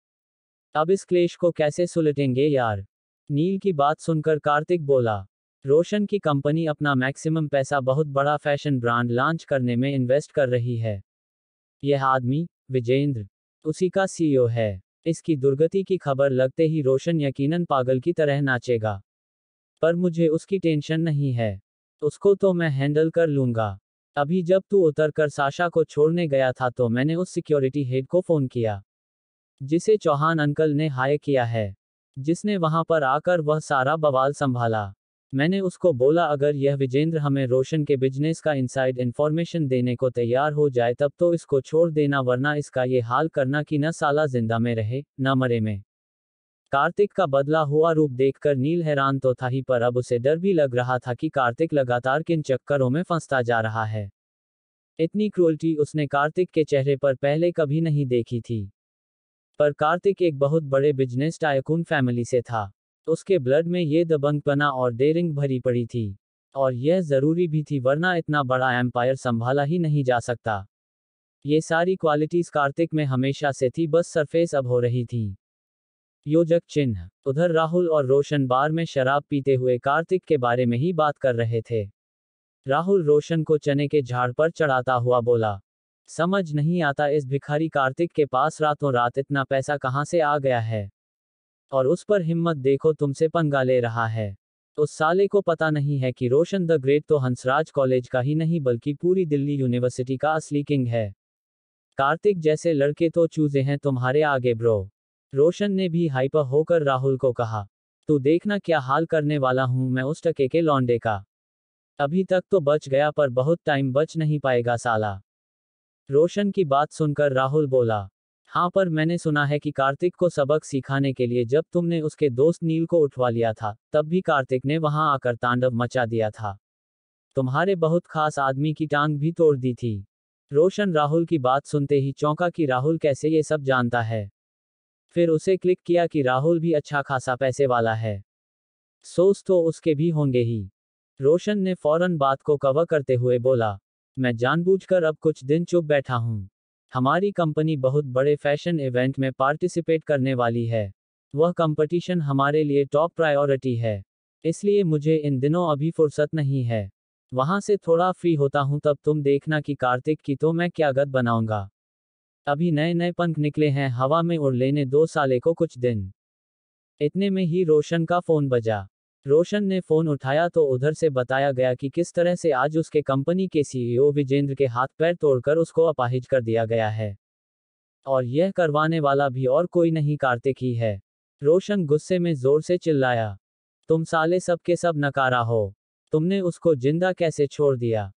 [SPEAKER 2] अब इस क्लेश को कैसे सुलझेंगे यार? नील की बात सुनकर कार्तिक बोला, रोशन की कंपनी अपना मैक्सिमम पैसा बहुत बड़ा फैशन ब्रांड लॉन्च करने में इन्वेस्ट कर रही है। यह आदमी विजेंद्र उसी का सीईओ है। इसकी दुर्गति की खबर लगते ही रोशन यकीनन पागल की तरह नाचेगा। पर मुझे उसकी टेंशन नहीं है, उसको तो मैं हैंडल कर लूंगा। अभी जब तू उतरकर साशा को छोड़ने गया था तो मैंने उस सिक्योरिटी हेड को फोन किया जिसे चौहान अंकल ने हायर किया है, जिसने वहां पर आकर वह सारा बवाल संभाला। मैंने उसको बोला अगर यह विजेंद्र हमें रोशन के बिजनेस का इनसाइड इंफॉर्मेशन देने को तैयार हो जाए तब तो इसको छोड़ देना, वरना इसका ये हाल करना कि न साला जिंदा में रहे न मरे में। कार्तिक का बदला हुआ रूप देखकर नील हैरान तो था ही, पर अब उसे डर भी लग रहा था कि कार्तिक लगातार किन चक्करों में फंसता जा रहा है। इतनी क्रूअल्टी उसने कार्तिक के चेहरे पर पहले कभी नहीं देखी थी। पर कार्तिक एक बहुत बड़े बिजनेस टायकून फैमिली से था। उसके ब्लड में ये दबंगपना और डेयरिंग भरी पड़ी थी, और यह जरूरी भी थी, वरना इतना बड़ा एम्पायर संभाला ही नहीं जा सकता। ये सारी क्वालिटीज कार्तिक में हमेशा से थी, बस सरफेस अब हो रही थी। योजक चिन्ह। उधर राहुल और रोशन बार में शराब पीते हुए कार्तिक के बारे में ही बात कर रहे थे। राहुल रोशन को चने के झाड़ पर चढ़ाता हुआ बोला, समझ नहीं आता इस भिखारी कार्तिक के पास रातों रात इतना पैसा कहां से आ गया है, और उस पर हिम्मत देखो तुमसे पंगा ले रहा है। उस साले को पता नहीं है कि रोशन द ग्रेट तो हंसराज कॉलेज का ही नहीं बल्कि पूरी दिल्ली यूनिवर्सिटी का असली किंग है। कार्तिक जैसे लड़के तो चूजे हैं तुम्हारे आगे ब्रो। रोशन ने भी हाइपर होकर राहुल को कहा। तू देखना क्या हाल करने वाला हूं मैं उस टके के लौंडे का। अभी तक तो बच गया पर बहुत टाइम बच नहीं पाएगा साला। रोशन की बात सुनकर राहुल बोला। हाँ पर मैंने सुना है कि कार्तिक को सबक सिखाने के लिए जब तुमने उसके दोस्त नील को उठवा लिया था तब भी कार्तिक ने वहां आकर तांडव मचा दिया था। तुम्हारे बहुत खास आदमी की टांग भी तोड़ दी थी। रोशन राहुल की बात सुनते ही चौंका कि राहुल कैसे ये सब जानता है। फिर उसे क्लिक किया कि राहुल भी अच्छा खासा पैसे वाला है। सोच तो उसके भी होंगे ही। रोशन ने फौरन बात को कवर करते हुए बोला। मैं जानबूझकर अब कुछ दिन चुप बैठा हूं। हमारी कंपनी बहुत बड़े फैशन इवेंट में पार्टिसिपेट करने वाली है। वह कंपटीशन हमारे लिए टॉप प्रायोरिटी है। इसलिए मुझे इन दिनों अभी फुर्सत नहीं है। वहां से थोड़ा फ्री होता हूं तब तुम देखना कि कार्तिक की तो मैं क्या गत बनाऊंगा। अभी नए नए पंख निकले हैं हवा में उड़ लेने दो साले को कुछ दिन। इतने में ही रोशन का फोन बजा। रोशन ने फोन उठाया तो उधर से बताया गया कि किस तरह से आज उसके कंपनी के सीईओ विजेंद्र के हाथ पैर तोड़कर उसको अपाहिज कर दिया गया है। और यह करवाने वाला भी और कोई नहीं कार्तिक ही है। रोशन गुस्से में जोर से चिल्लाया। तुम साले सब के सब नकारा हो। तुमने उसको जिंदा कैसे छोड़ दिया।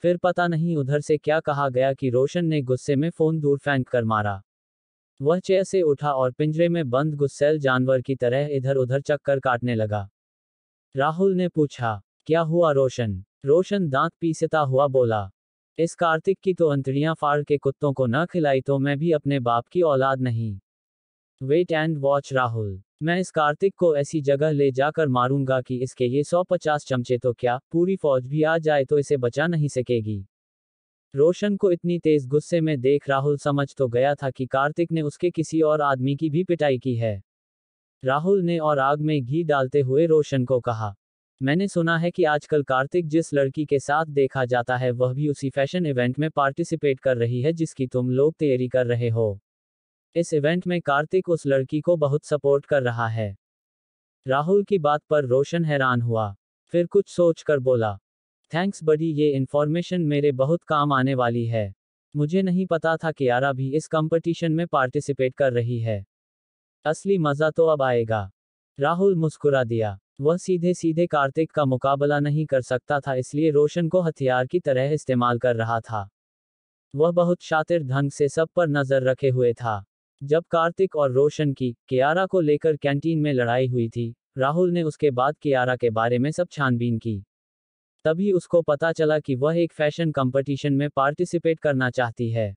[SPEAKER 2] फिर पता नहीं उधर से क्या कहा गया कि रोशन ने गुस्से में फोन दूर फेंक कर मारा। वह चेयर से उठा और पिंजरे में बंद गुस्सैल जानवर की तरह इधर उधर चक्कर काटने लगा। राहुल ने पूछा। क्या हुआ रोशन। रोशन दांत पीसता हुआ बोला। इस कार्तिक की तो अंतड़ियां फाड़ के कुत्तों को न खिलाई तो मैं भी अपने बाप की औलाद नहीं। Wait and watch Rahul. मैं इस कार्तिक को ऐसी जगह ले जाकर मारूंगा कि इसके ये 150 चमचे तो क्या पूरी फौज भी आ जाए तो इसे बचा नहीं सकेगी। रोशन को इतनी तेज गुस्से में देख राहुल समझ तो गया था कि कार्तिक ने उसके किसी और आदमी की भी पिटाई की है। राहुल ने और आग में घी डालते हुए रोशन को कहा। मैंने सुना है कि आजकल कार्तिक जिस लड़की के साथ देखा जाता है वह भी उसी फैशन इवेंट में पार्टिसिपेट कर रही है जिसकी तुम लोग तैयारी कर रहे हो। इस इवेंट में कार्तिक उस लड़की को बहुत सपोर्ट कर रहा है। राहुल की बात पर रोशन हैरान हुआ। फिर कुछ सोचकर बोला। थैंक्स बडी ये इन्फॉर्मेशन मेरे बहुत काम आने वाली है। मुझे नहीं पता था कि यारा भी इस कंपटीशन में पार्टिसिपेट कर रही है। असली मजा तो अब आएगा। राहुल मुस्कुरा दिया। वह सीधे सीधे कार्तिक का मुकाबला नहीं कर सकता था इसलिए रोशन को हथियार की तरह इस्तेमाल कर रहा था। वह बहुत शातिर ढंग से सब पर नजर रखे हुए था। जब कार्तिक और रोशन की कियारा को लेकर कैंटीन में लड़ाई हुई थी राहुल ने उसके बाद कियारा के बारे में सब छानबीन की। तभी उसको पता चला कि वह एक फैशन कंपटीशन में पार्टिसिपेट करना चाहती है।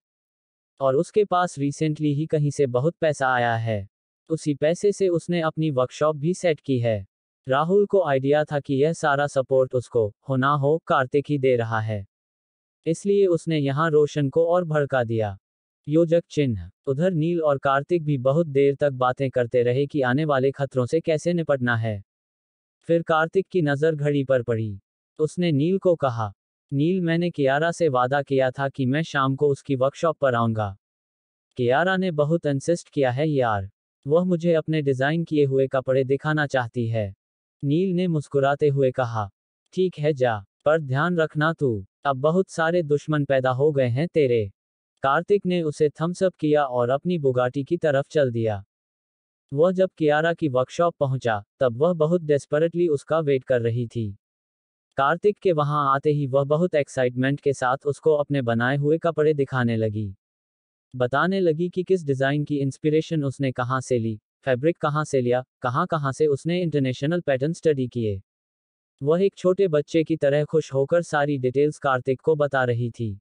[SPEAKER 2] और उसके पास रिसेंटली ही कहीं से बहुत पैसा आया है। उसी पैसे से उसने अपनी वर्कशॉप भी सेट की है। राहुल को आइडिया था कि यह सारा सपोर्ट उसको हो ना हो कार्तिक ही दे रहा है। इसलिए उसने यहाँ रोशन को और भड़का दिया। योजक चिन्ह। उधर नील और कार्तिक भी बहुत देर तक बातें करते रहे कि आने वाले खतरों से कैसे निपटना है। फिर कार्तिक की नजर घड़ी पर पड़ी। उसने नील को कहा। नील मैंने कियारा से वादा किया था कि मैं शाम को उसकी वर्कशॉप पर आऊंगा। कियारा ने बहुत इंसिस्ट किया है यार। वह मुझे अपने डिजाइन किए हुए कपड़े दिखाना चाहती है। नील ने मुस्कुराते हुए कहा। ठीक है जा, पर ध्यान रखना तू, अब बहुत सारे दुश्मन पैदा हो गए हैं तेरे। कार्तिक ने उसे थम्स अप किया और अपनी बुगाटी की तरफ चल दिया। वह जब कियारा की वर्कशॉप पहुंचा तब वह बहुत डेस्परेटली उसका वेट कर रही थी। कार्तिक के वहां आते ही वह बहुत एक्साइटमेंट के साथ उसको अपने बनाए हुए कपड़े दिखाने लगी। बताने लगी कि किस डिजाइन की इंस्पिरेशन उसने कहां से ली, फैब्रिक कहां से लिया, कहां से उसने इंटरनेशनल पैटर्न स्टडी किए। वह एक छोटे बच्चे की तरह खुश होकर सारी डिटेल्स कार्तिक को बता रही थी।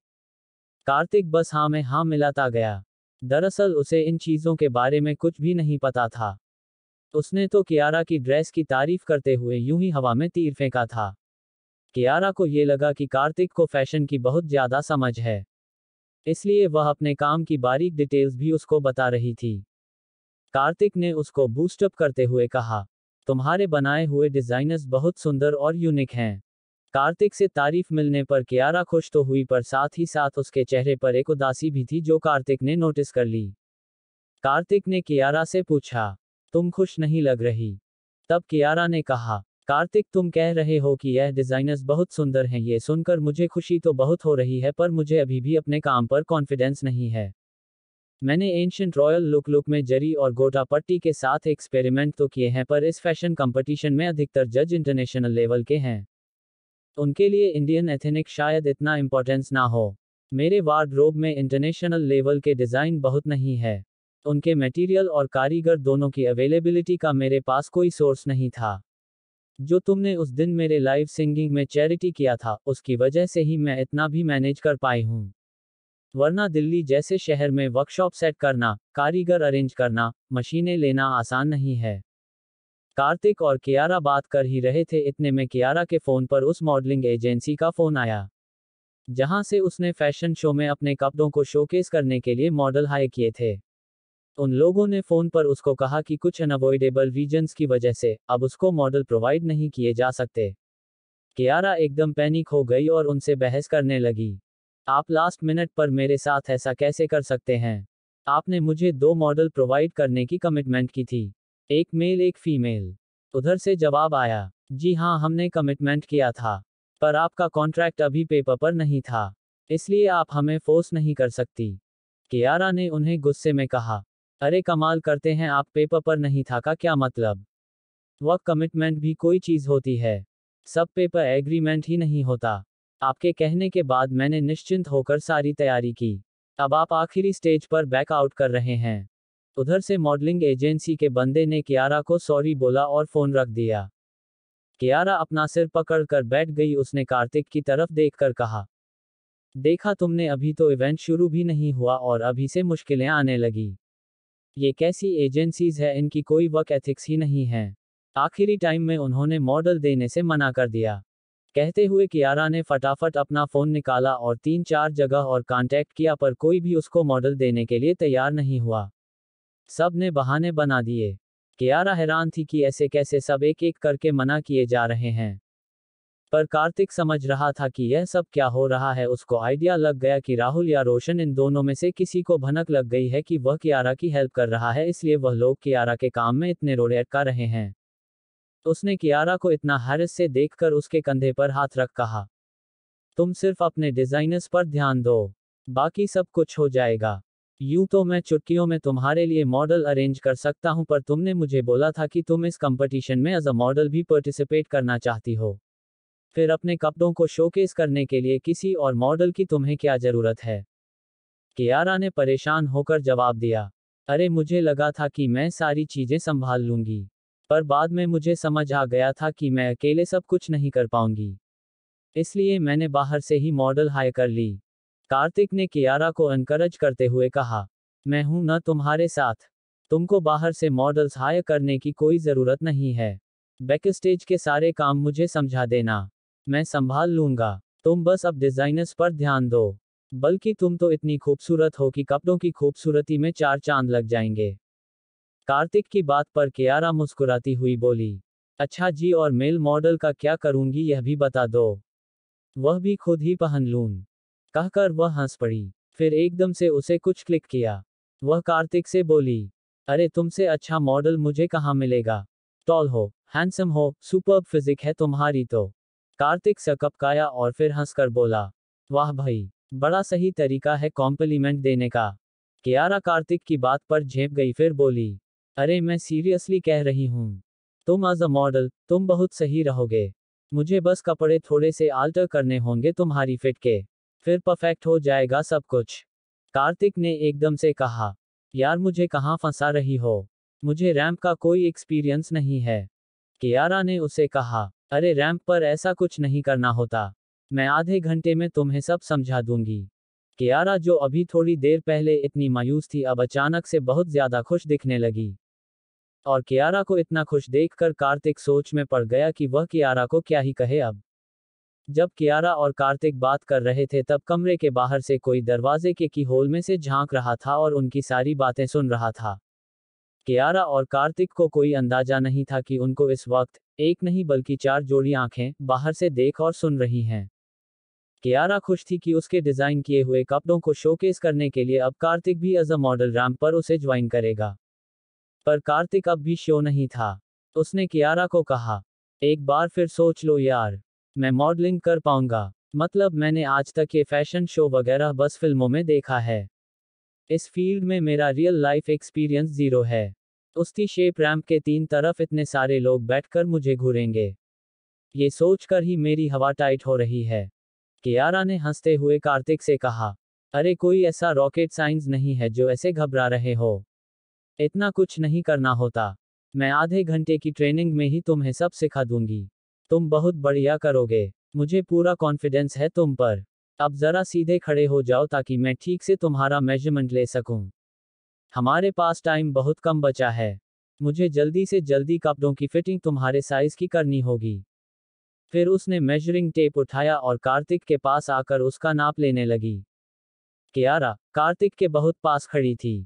[SPEAKER 2] कार्तिक बस हाँ में हाँ मिलाता गया। दरअसल उसे इन चीजों के बारे में कुछ भी नहीं पता था। उसने तो कियारा की ड्रेस की तारीफ करते हुए यूं ही हवा में तीर फेंका था। कियारा को ये लगा कि कार्तिक को फैशन की बहुत ज्यादा समझ है। इसलिए वह अपने काम की बारीक डिटेल्स भी उसको बता रही थी। कार्तिक ने उसको बूस्टअप करते हुए कहा। तुम्हारे बनाए हुए डिजाइनर्स बहुत सुंदर और यूनिक हैं। कार्तिक से तारीफ मिलने पर कियारा खुश तो हुई पर साथ ही साथ उसके चेहरे पर एक उदासी भी थी जो कार्तिक ने नोटिस कर ली। कार्तिक ने कियारा से पूछा। तुम खुश नहीं लग रही। तब कियारा ने कहा। कार्तिक तुम कह रहे हो कि यह डिजाइनर्स बहुत सुंदर हैं ये सुनकर मुझे खुशी तो बहुत हो रही है पर मुझे अभी भी अपने काम पर कॉन्फिडेंस नहीं है। मैंने एंशियंट रॉयल लुक में जरी और गोटा पट्टी के साथ एक्सपेरिमेंट तो किए हैं, पर इस फैशन कंपटीशन में अधिकतर जज इंटरनेशनल लेवल के हैं। उनके लिए इंडियन एथनिक शायद इतना इम्पोर्टेंस ना हो। मेरे वार्डरोब में इंटरनेशनल लेवल के डिज़ाइन बहुत नहीं है। उनके मटेरियल और कारीगर दोनों की अवेलेबिलिटी का मेरे पास कोई सोर्स नहीं था। जो तुमने उस दिन मेरे लाइव सिंगिंग में चैरिटी किया था, उसकी वजह से ही मैं इतना भी मैनेज कर पाई हूँ। वरना दिल्ली जैसे शहर में वर्कशॉप सेट करना, कारीगर अरेंज करना, मशीनें लेना आसान नहीं है। कार्तिक और कियारा बात कर ही रहे थे, इतने में कियारा के फ़ोन पर उस मॉडलिंग एजेंसी का फ़ोन आया, जहां से उसने फैशन शो में अपने कपड़ों को शोकेस करने के लिए मॉडल हायर किए थे। उन लोगों ने फ़ोन पर उसको कहा कि कुछ अनअवॉइडेबल रीजंस की वजह से अब उसको मॉडल प्रोवाइड नहीं किए जा सकते। कियारा एकदम पैनिक हो गई और उनसे बहस करने लगी। आप लास्ट मिनट पर मेरे साथ ऐसा कैसे कर सकते हैं? आपने मुझे 2 मॉडल प्रोवाइड करने की कमिटमेंट की थी, एक मेल एक फीमेल। उधर से जवाब आया, जी हाँ, हमने कमिटमेंट किया था, पर आपका कॉन्ट्रैक्ट अभी पेपर पर नहीं था, इसलिए आप हमें फोर्स नहीं कर सकती। कियारा ने उन्हें गुस्से में कहा, अरे कमाल करते हैं आप, पेपर पर नहीं था का क्या मतलब? वह कमिटमेंट भी कोई चीज़ होती है, सब पेपर एग्रीमेंट ही नहीं होता। आपके कहने के बाद मैंने निश्चिंत होकर सारी तैयारी की। अब आप आखिरी स्टेज पर बैक आउट कर रहे हैं। उधर से मॉडलिंग एजेंसी के बंदे ने कियारा को सॉरी बोला और फोन रख दिया। कियारा अपना सिर पकड़कर बैठ गई। उसने कार्तिक की तरफ देखकर कहा, देखा तुमने, अभी तो इवेंट शुरू भी नहीं हुआ और अभी से मुश्किलें आने लगी। ये कैसी एजेंसीज है, इनकी कोई वर्क एथिक्स ही नहीं है। आखिरी टाइम में उन्होंने मॉडल देने से मना कर दिया। कहते हुए कियारा ने फटाफट अपना फ़ोन निकाला और 3-4 जगह और कांटेक्ट किया, पर कोई भी उसको मॉडल देने के लिए तैयार नहीं हुआ। सब ने बहाने बना दिए। कियारा हैरान थी कि ऐसे कैसे सब एक एक करके मना किए जा रहे हैं। पर कार्तिक समझ रहा था कि यह सब क्या हो रहा है। उसको आइडिया लग गया कि राहुल या रोशन, इन दोनों में से किसी को भनक लग गई है कि वह कियारा की हेल्प कर रहा है, इसलिए वह लोग कियारा के काम में इतने रोड़े अटका रहे हैं। उसने कियारा को इतना हैरस से देखकर उसके कंधे पर हाथ रख कहा, तुम सिर्फ अपने डिजाइनर्स पर ध्यान दो, बाकी सब कुछ हो जाएगा। यूं तो मैं चुटकियों में तुम्हारे लिए मॉडल अरेंज कर सकता हूं, पर तुमने मुझे बोला था कि तुम इस कंपटीशन में एज अ मॉडल भी पार्टिसिपेट करना चाहती हो। फिर अपने कपड़ों को शोकेस करने के लिए किसी और मॉडल की तुम्हें क्या जरूरत है? कियारा ने परेशान होकर जवाब दिया, अरे मुझे लगा था कि मैं सारी चीजें संभाल लूंगी, पर बाद में मुझे समझ आ गया था कि मैं अकेले सब कुछ नहीं कर पाऊंगी, इसलिए मैंने बाहर से ही मॉडल हायर कर ली। कार्तिक ने कियारा को एनकरेज करते हुए कहा, मैं हूं ना तुम्हारे साथ, तुमको बाहर से मॉडल्स हायर करने की कोई ज़रूरत नहीं है। बैकस्टेज के सारे काम मुझे समझा देना, मैं संभाल लूंगा। तुम बस अब डिज़ाइनर्स पर ध्यान दो। बल्कि तुम तो इतनी खूबसूरत हो कि कपड़ों की खूबसूरती में 4 चांद लग जाएंगे। कार्तिक की बात पर कियारा मुस्कुराती हुई बोली, अच्छा जी, और मेल मॉडल का क्या करूंगी यह भी बता दो, वह भी खुद ही पहन लूं। कहकर वह हंस पड़ी। फिर एकदम से उसे कुछ क्लिक किया। वह कार्तिक से बोली, अरे तुमसे अच्छा मॉडल मुझे कहाँ मिलेगा? टॉल हो, हैंडसम हो, सुपर्ब फिजिक है तुम्हारी तो। कार्तिक सकपकाया और फिर हंसकर बोला, वाह भाई, बड़ा सही तरीका है कॉम्प्लीमेंट देने का। कियारा कार्तिक की बात पर झेप गई, फिर बोली, अरे मैं सीरियसली कह रही हूँ, तुम एज अ मॉडल, तुम बहुत सही रहोगे। मुझे बस कपड़े थोड़े से आल्टर करने होंगे तुम्हारी फिट के, फिर परफेक्ट हो जाएगा सब कुछ। कार्तिक ने एकदम से कहा, यार मुझे कहाँ फंसा रही हो? मुझे रैंप का कोई एक्सपीरियंस नहीं है। कियारा ने उसे कहा, अरे रैंप पर ऐसा कुछ नहीं करना होता, मैं आधे घंटे में तुम्हें सब समझा दूंगी। कियारा, जो अभी थोड़ी देर पहले इतनी मायूस थी, अब अचानक से बहुत ज्यादा खुश दिखने लगी। और कियारा को इतना खुश देखकर कार्तिक सोच में पड़ गया कि वह कियारा को क्या ही कहे अब। जब कियारा और कार्तिक बात कर रहे थे, तब कमरे के बाहर से कोई दरवाजे के की होल में से झांक रहा था और उनकी सारी बातें सुन रहा था। कियारा और कार्तिक को कोई अंदाजा नहीं था कि उनको इस वक्त एक नहीं बल्कि 4 जोड़ी आंखें बाहर से देख और सुन रही हैं। कियारा खुश थी कि उसके डिजाइन किए हुए कपड़ों को शोकेस करने के लिए अब कार्तिक भी एज अ मॉडल रैंप पर उसे ज्वाइन करेगा। पर कार्तिक अब भी श्योर नहीं था। उसने कियारा को कहा, एक बार फिर सोच लो यार, मैं मॉडलिंग कर पाऊंगा? मतलब मैंने आज तक ये फैशन शो वगैरह बस फिल्मों में देखा है। इस फील्ड में मेरा रियल लाइफ एक्सपीरियंस जीरो है। उसकी शेप रैंप के 3 तरफ इतने सारे लोग बैठकर मुझे घूरेंगे। ये सोचकर ही मेरी हवा टाइट हो रही है। कियारा ने हंसते हुए कार्तिक से कहा, अरे कोई ऐसा रॉकेट साइंस नहीं है जो ऐसे घबरा रहे हो। इतना कुछ नहीं करना होता। मैं आधे घंटे की ट्रेनिंग में ही तुम्हें सब सिखा दूंगी। तुम बहुत बढ़िया करोगे। मुझे पूरा कॉन्फिडेंस है तुम पर। अब जरा सीधे खड़े हो जाओ ताकि मैं ठीक से तुम्हारा मेजरमेंट ले सकूं। हमारे पास टाइम बहुत कम बचा है। मुझे जल्दी से जल्दी कपड़ों की फिटिंग तुम्हारे साइज की करनी होगी। फिर उसने मेजरिंग टेप उठाया और कार्तिक के पास आकर उसका नाप लेने लगी। कियारा कार्तिक के बहुत पास खड़ी थी।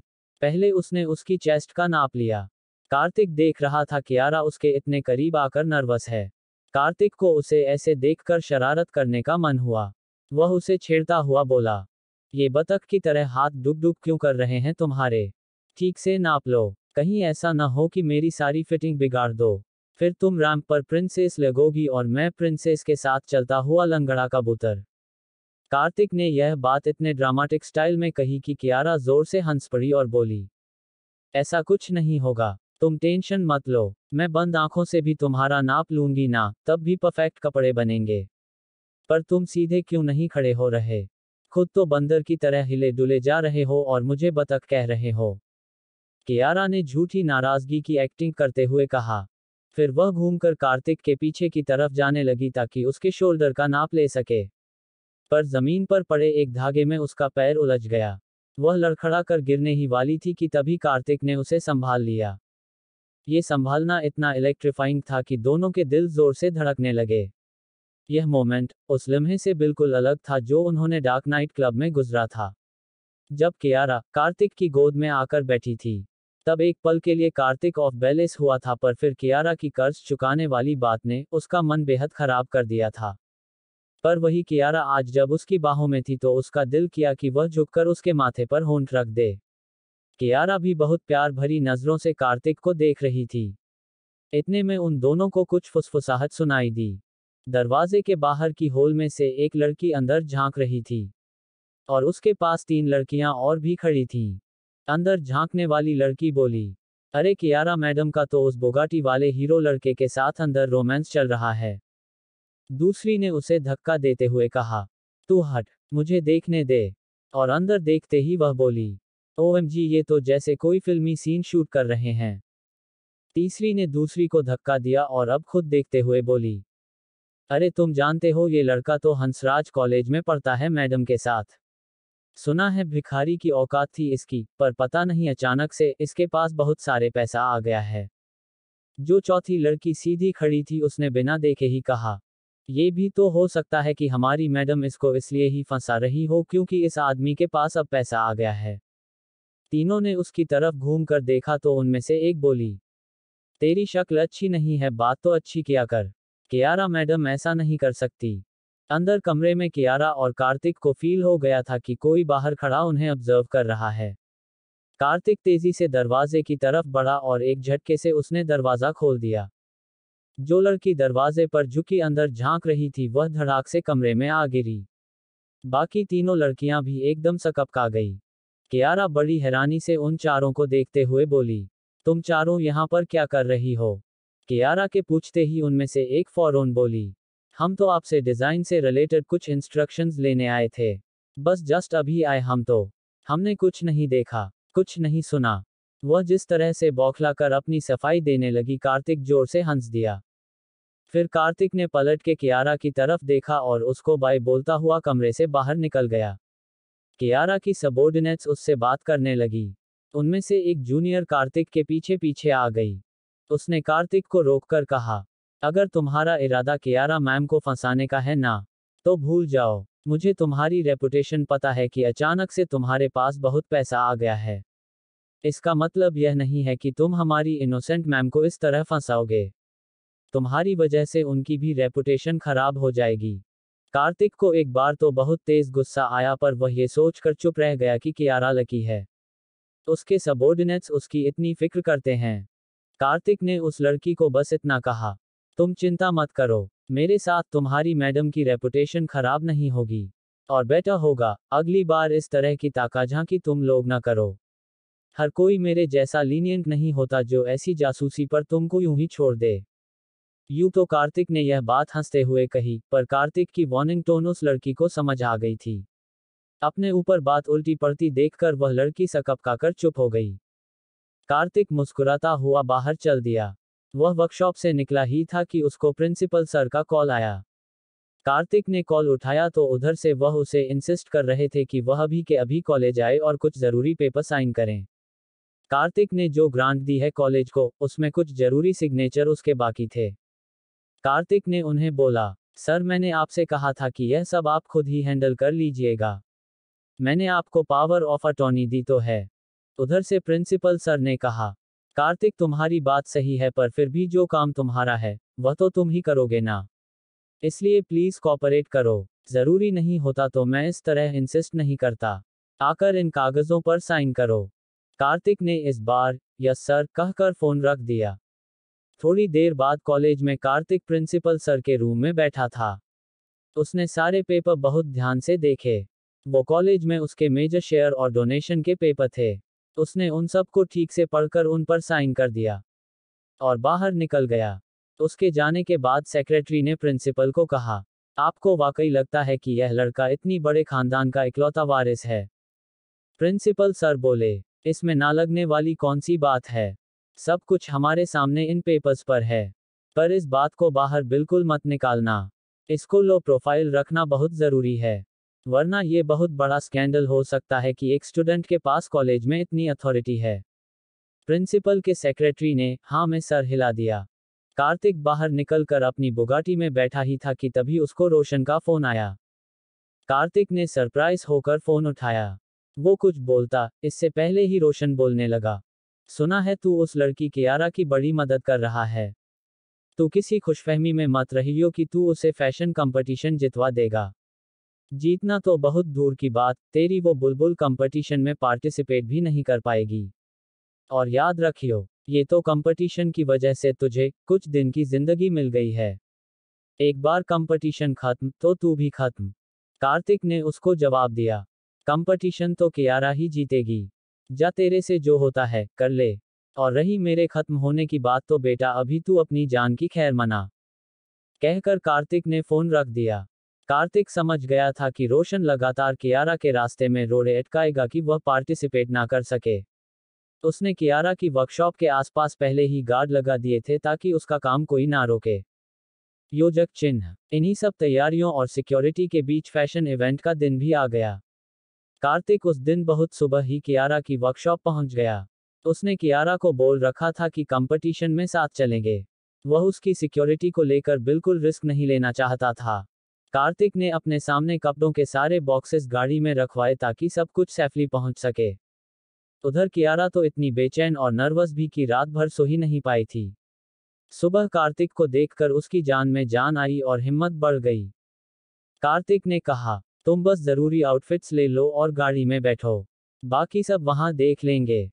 [SPEAKER 2] पहले उसने उसकी चेस्ट का नाप लिया। कार्तिक देख रहा था कियारा उसके इतने करीब आकर नर्वस है। कार्तिक को उसे ऐसे देखकर शरारत करने का मन हुआ। वह उसे छेड़ता हुआ बोला, ये बतख की तरह हाथ डुक डुक क्यों कर रहे हैं तुम्हारे? ठीक से नाप लो, कहीं ऐसा न हो कि मेरी सारी फिटिंग बिगाड़ दो। फिर तुम रैंप पर प्रिंसेस लगोगी और मैं प्रिंसेस के साथ चलता हुआ लंगड़ा कबूतर। कार्तिक ने यह बात इतने ड्रामाटिक स्टाइल में कही कि कियारा जोर से हंस पड़ी और बोली, ऐसा कुछ नहीं होगा, तुम टेंशन मत लो, मैं बंद आंखों से भी तुम्हारा नाप लूंगी ना, तब भी परफेक्ट कपड़े बनेंगे। पर तुम सीधे क्यों नहीं खड़े हो रहे? खुद तो बंदर की तरह हिले डुले जा रहे हो और मुझे बतख कह रहे हो। कियारा ने झूठी नाराजगी की एक्टिंग करते हुए कहा। फिर वह घूमकर कार्तिक के पीछे की तरफ जाने लगी ताकि उसके शोल्डर का नाप ले सके। पर जमीन पर पड़े एक धागे में उसका पैर उलझ गया। वह लड़खड़ा कर गिरने ही वाली थी कि तभी कार्तिक ने उसे संभाल लिया। ये संभालना इतना इलेक्ट्रीफाइंग था कि दोनों के दिल जोर से धड़कने लगे। यह मोमेंट उस लम्हे से बिल्कुल अलग था जो उन्होंने डार्क नाइट क्लब में गुजरा था। जब कियारा कार्तिक की गोद में आकर बैठी थी, तब एक पल के लिए कार्तिक ऑफ बैलेंस हुआ था, पर फिर कियारा की कर्ज चुकाने वाली बात ने उसका मन बेहद खराब कर दिया था। पर वही कियारा आज जब उसकी बाहों में थी तो उसका दिल किया कि वह झुककर उसके माथे पर होंठ रख दे। कियारा भी बहुत प्यार भरी नजरों से कार्तिक को देख रही थी। इतने में उन दोनों को कुछ फुसफुसाहट सुनाई दी। दरवाजे के बाहर की होल में से एक लड़की अंदर झांक रही थी और उसके पास 3 लड़कियां और भी खड़ी थीं। अंदर झांकने वाली लड़की बोली, अरे कियारा मैडम का तो उस बोगाटी वाले हीरो लड़के के साथ अंदर रोमांस चल रहा है। दूसरी ने उसे धक्का देते हुए कहा, तू हट, मुझे देखने दे। और अंदर देखते ही वह बोली, ओएमजी, ये तो जैसे कोई फिल्मी सीन शूट कर रहे हैं। तीसरी ने दूसरी को धक्का दिया और अब खुद देखते हुए बोली, अरे तुम जानते हो ये लड़का तो हंसराज कॉलेज में पढ़ता है मैडम के साथ। सुना है भिखारी की औकात थी इसकी, पर पता नहीं अचानक से इसके पास बहुत सारे पैसा आ गया है। जो चौथी लड़की सीधी खड़ी थी उसने बिना देखे ही कहा, ये भी तो हो सकता है कि हमारी मैडम इसको इसलिए ही फंसा रही हो क्योंकि इस आदमी के पास अब पैसा आ गया है। तीनों ने उसकी तरफ घूमकर देखा तो उनमें से एक बोली, तेरी शक्ल अच्छी नहीं है, बात तो अच्छी किया कर। कियारा मैडम ऐसा नहीं कर सकती। अंदर कमरे में कियारा और कार्तिक को फील हो गया था कि कोई बाहर खड़ा उन्हें ऑब्जर्व कर रहा है। कार्तिक तेजी से दरवाजे की तरफ बढ़ा और एक झटके से उसने दरवाजा खोल दिया। जो लड़की दरवाजे पर झुकी अंदर झांक रही थी वह धड़ाक से कमरे में आ गिरी। बाकी तीनों लड़कियां भी एकदम सकपका गई। कियारा बड़ी हैरानी से उन चारों को देखते हुए बोली, तुम चारों यहाँ पर क्या कर रही हो? कियारा के पूछते ही उनमें से एक फौरन बोली, हम तो आपसे डिजाइन से रिलेटेड कुछ इंस्ट्रक्शंस लेने आए थे। बस जस्ट अभी आए हम तो। हमने कुछ नहीं देखा, कुछ नहीं सुना। वह जिस तरह से बौखलाकर अपनी सफाई देने लगी, कार्तिक जोर से हंस दिया। फिर कार्तिक ने पलट के कियारा की तरफ देखा और उसको बाय बोलता हुआ कमरे से बाहर निकल गया। कियारा की सबॉर्डिनेट्स उससे बात करने लगी। उनमें से एक जूनियर कार्तिक के पीछे पीछे आ गई। उसने कार्तिक को रोककर कहा, अगर तुम्हारा इरादा कियारा मैम को फंसाने का है ना, तो भूल जाओ। मुझे तुम्हारी रेपुटेशन पता है कि अचानक से तुम्हारे पास बहुत पैसा आ गया है। इसका मतलब यह नहीं है कि तुम हमारी इनोसेंट मैम को इस तरह फंसाओगे। तुम्हारी वजह से उनकी भी रेपुटेशन खराब हो जाएगी। कार्तिक को एक बार तो बहुत तेज गुस्सा आया, पर वह ये सोचकर चुप रह गया कि कियारा लकी है, उसके सबॉर्डिनेट्स उसकी इतनी फिक्र करते हैं। कार्तिक ने उस लड़की को बस इतना कहा, तुम चिंता मत करो, मेरे साथ तुम्हारी मैडम की रेपुटेशन खराब नहीं होगी। और बेटा होगा, अगली बार इस तरह की ताकाझांकी तुम लोग न करो। हर कोई मेरे जैसा लीनियंट नहीं होता जो ऐसी जासूसी पर तुमको यूं ही छोड़ दे। यूं तो कार्तिक ने यह बात हंसते हुए कही, पर कार्तिक की वार्निंग टोन उस लड़की को समझ आ गई थी। अपने ऊपर बात उल्टी पड़ती देखकर वह लड़की सकपकाकर चुप हो गई। कार्तिक मुस्कुराता हुआ बाहर चल दिया। वह वर्कशॉप से निकला ही था कि उसको प्रिंसिपल सर का कॉल आया। कार्तिक ने कॉल उठाया तो उधर से वह उसे इंसिस्ट कर रहे थे कि वह अभी के अभी कॉलेज आए और कुछ जरूरी पेपर साइन करें। कार्तिक ने जो ग्रांट दी है कॉलेज को, उसमें कुछ जरूरी सिग्नेचर उसके बाकी थे। कार्तिक ने उन्हें बोला, सर मैंने आपसे कहा था कि यह सब आप खुद ही हैंडल कर लीजिएगा। मैंने आपको पावर ऑफ अटॉर्नी दी तो है। उधर से प्रिंसिपल सर ने कहा, कार्तिक तुम्हारी बात सही है, पर फिर भी जो काम तुम्हारा है वह तो तुम ही करोगे ना, इसलिए प्लीज कोऑपरेट करो। जरूरी नहीं होता तो मैं इस तरह इंसिस्ट नहीं करता। आकर इन कागजों पर साइन करो। कार्तिक ने इस बार यस सर कहकर फोन रख दिया। थोड़ी देर बाद कॉलेज में कार्तिक प्रिंसिपल सर के रूम में बैठा था। उसने सारे पेपर बहुत ध्यान से देखे। वो कॉलेज में उसके मेजर शेयर और डोनेशन के पेपर थे। उसने उन सब को ठीक से पढ़कर उन पर साइन कर दिया और बाहर निकल गया। उसके जाने के बाद सेक्रेटरी ने प्रिंसिपल को कहा, आपको वाकई लगता है कि यह लड़का इतनी बड़े खानदान का इकलौता वारिस है? प्रिंसिपल सर बोले, इसमें ना लगने वाली कौन सी बात है? सब कुछ हमारे सामने इन पेपर्स पर है। पर इस बात को बाहर बिल्कुल मत निकालना। इसको लो प्रोफाइल रखना बहुत जरूरी है, वरना ये बहुत बड़ा स्कैंडल हो सकता है कि एक स्टूडेंट के पास कॉलेज में इतनी अथॉरिटी है। प्रिंसिपल के सेक्रेटरी ने हाँ में सर हिला दिया। कार्तिक बाहर निकलकर अपनी बुगाटी में बैठा ही था कि तभी उसको रोशन का फोन आया। कार्तिक ने सरप्राइज होकर फोन उठाया। वो कुछ बोलता, इससे पहले ही रोशन बोलने लगा, सुना है तू उस लड़की कियारा की बड़ी मदद कर रहा है। तू किसी खुशफहमी में मत रहियो कि तू उसे फैशन कंपटीशन जितवा देगा। जीतना तो बहुत दूर की बात, तेरी वो बुलबुल कंपटीशन में पार्टिसिपेट भी नहीं कर पाएगी। और याद रखियो, ये तो कंपटीशन की वजह से तुझे कुछ दिन की जिंदगी मिल गई है। एक बार कंपटीशन खत्म तो तू भी खत्म। कार्तिक ने उसको जवाब दिया, कंपटीशन तो कियारा ही जीतेगी। जा तेरे से जो होता है कर ले। और रही मेरे खत्म होने की बात तो बेटा अभी तू अपनी जान की खैर मना। कहकर कार्तिक ने फोन रख दिया। कार्तिक समझ गया था कि रोशन लगातार कियारा के रास्ते में रोड़े अटकाएगा कि वह पार्टिसिपेट ना कर सके। उसने कियारा की वर्कशॉप के आसपास पहले ही गार्ड लगा दिए थे ताकि उसका काम कोई ना रोके। योजक चिन्ह। इन्हीं सब तैयारियों और सिक्योरिटी के बीच फैशन इवेंट का दिन भी आ गया। कार्तिक उस दिन बहुत सुबह ही कियारा की वर्कशॉप पहुंच गया। उसने कियारा को बोल रखा था कि कंपटीशन में साथ चलेंगे। वह उसकी सिक्योरिटी को लेकर बिल्कुल रिस्क नहीं लेना चाहता था। कार्तिक ने अपने सामने कपड़ों के सारे बॉक्सेस गाड़ी में रखवाए ताकि सब कुछ सेफली पहुंच सके। उधर कियारा तो इतनी बेचैन और नर्वस भी कि रात भर सो ही नहीं पाई थी। सुबह कार्तिक को देखकर उसकी जान में जान आई और हिम्मत बढ़ गई। कार्तिक ने कहा, तुम बस जरूरी आउटफिट्स ले लो और गाड़ी में बैठो, बाकी सब वहां देख लेंगे।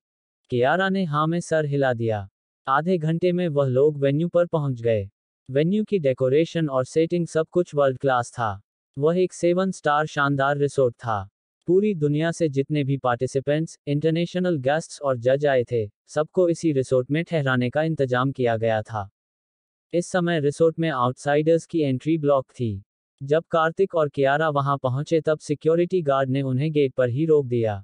[SPEAKER 2] कियारा ने हाँ में सर हिला दिया। आधे घंटे में वह लोग वेन्यू पर पहुंच गए। वेन्यू की डेकोरेशन और सेटिंग सब कुछ वर्ल्ड क्लास था। वह एक 7 स्टार शानदार रिसोर्ट था। पूरी दुनिया से जितने भी पार्टिसिपेंट्स, इंटरनेशनल गेस्ट्स और जज आए थे, सबको इसी रिसोर्ट में ठहराने का इंतजाम किया गया था। इस समय रिसोर्ट में आउटसाइडर्स की एंट्री ब्लॉक थी। जब कार्तिक और कियारा वहां पहुंचे तब सिक्योरिटी गार्ड ने उन्हें गेट पर ही रोक दिया।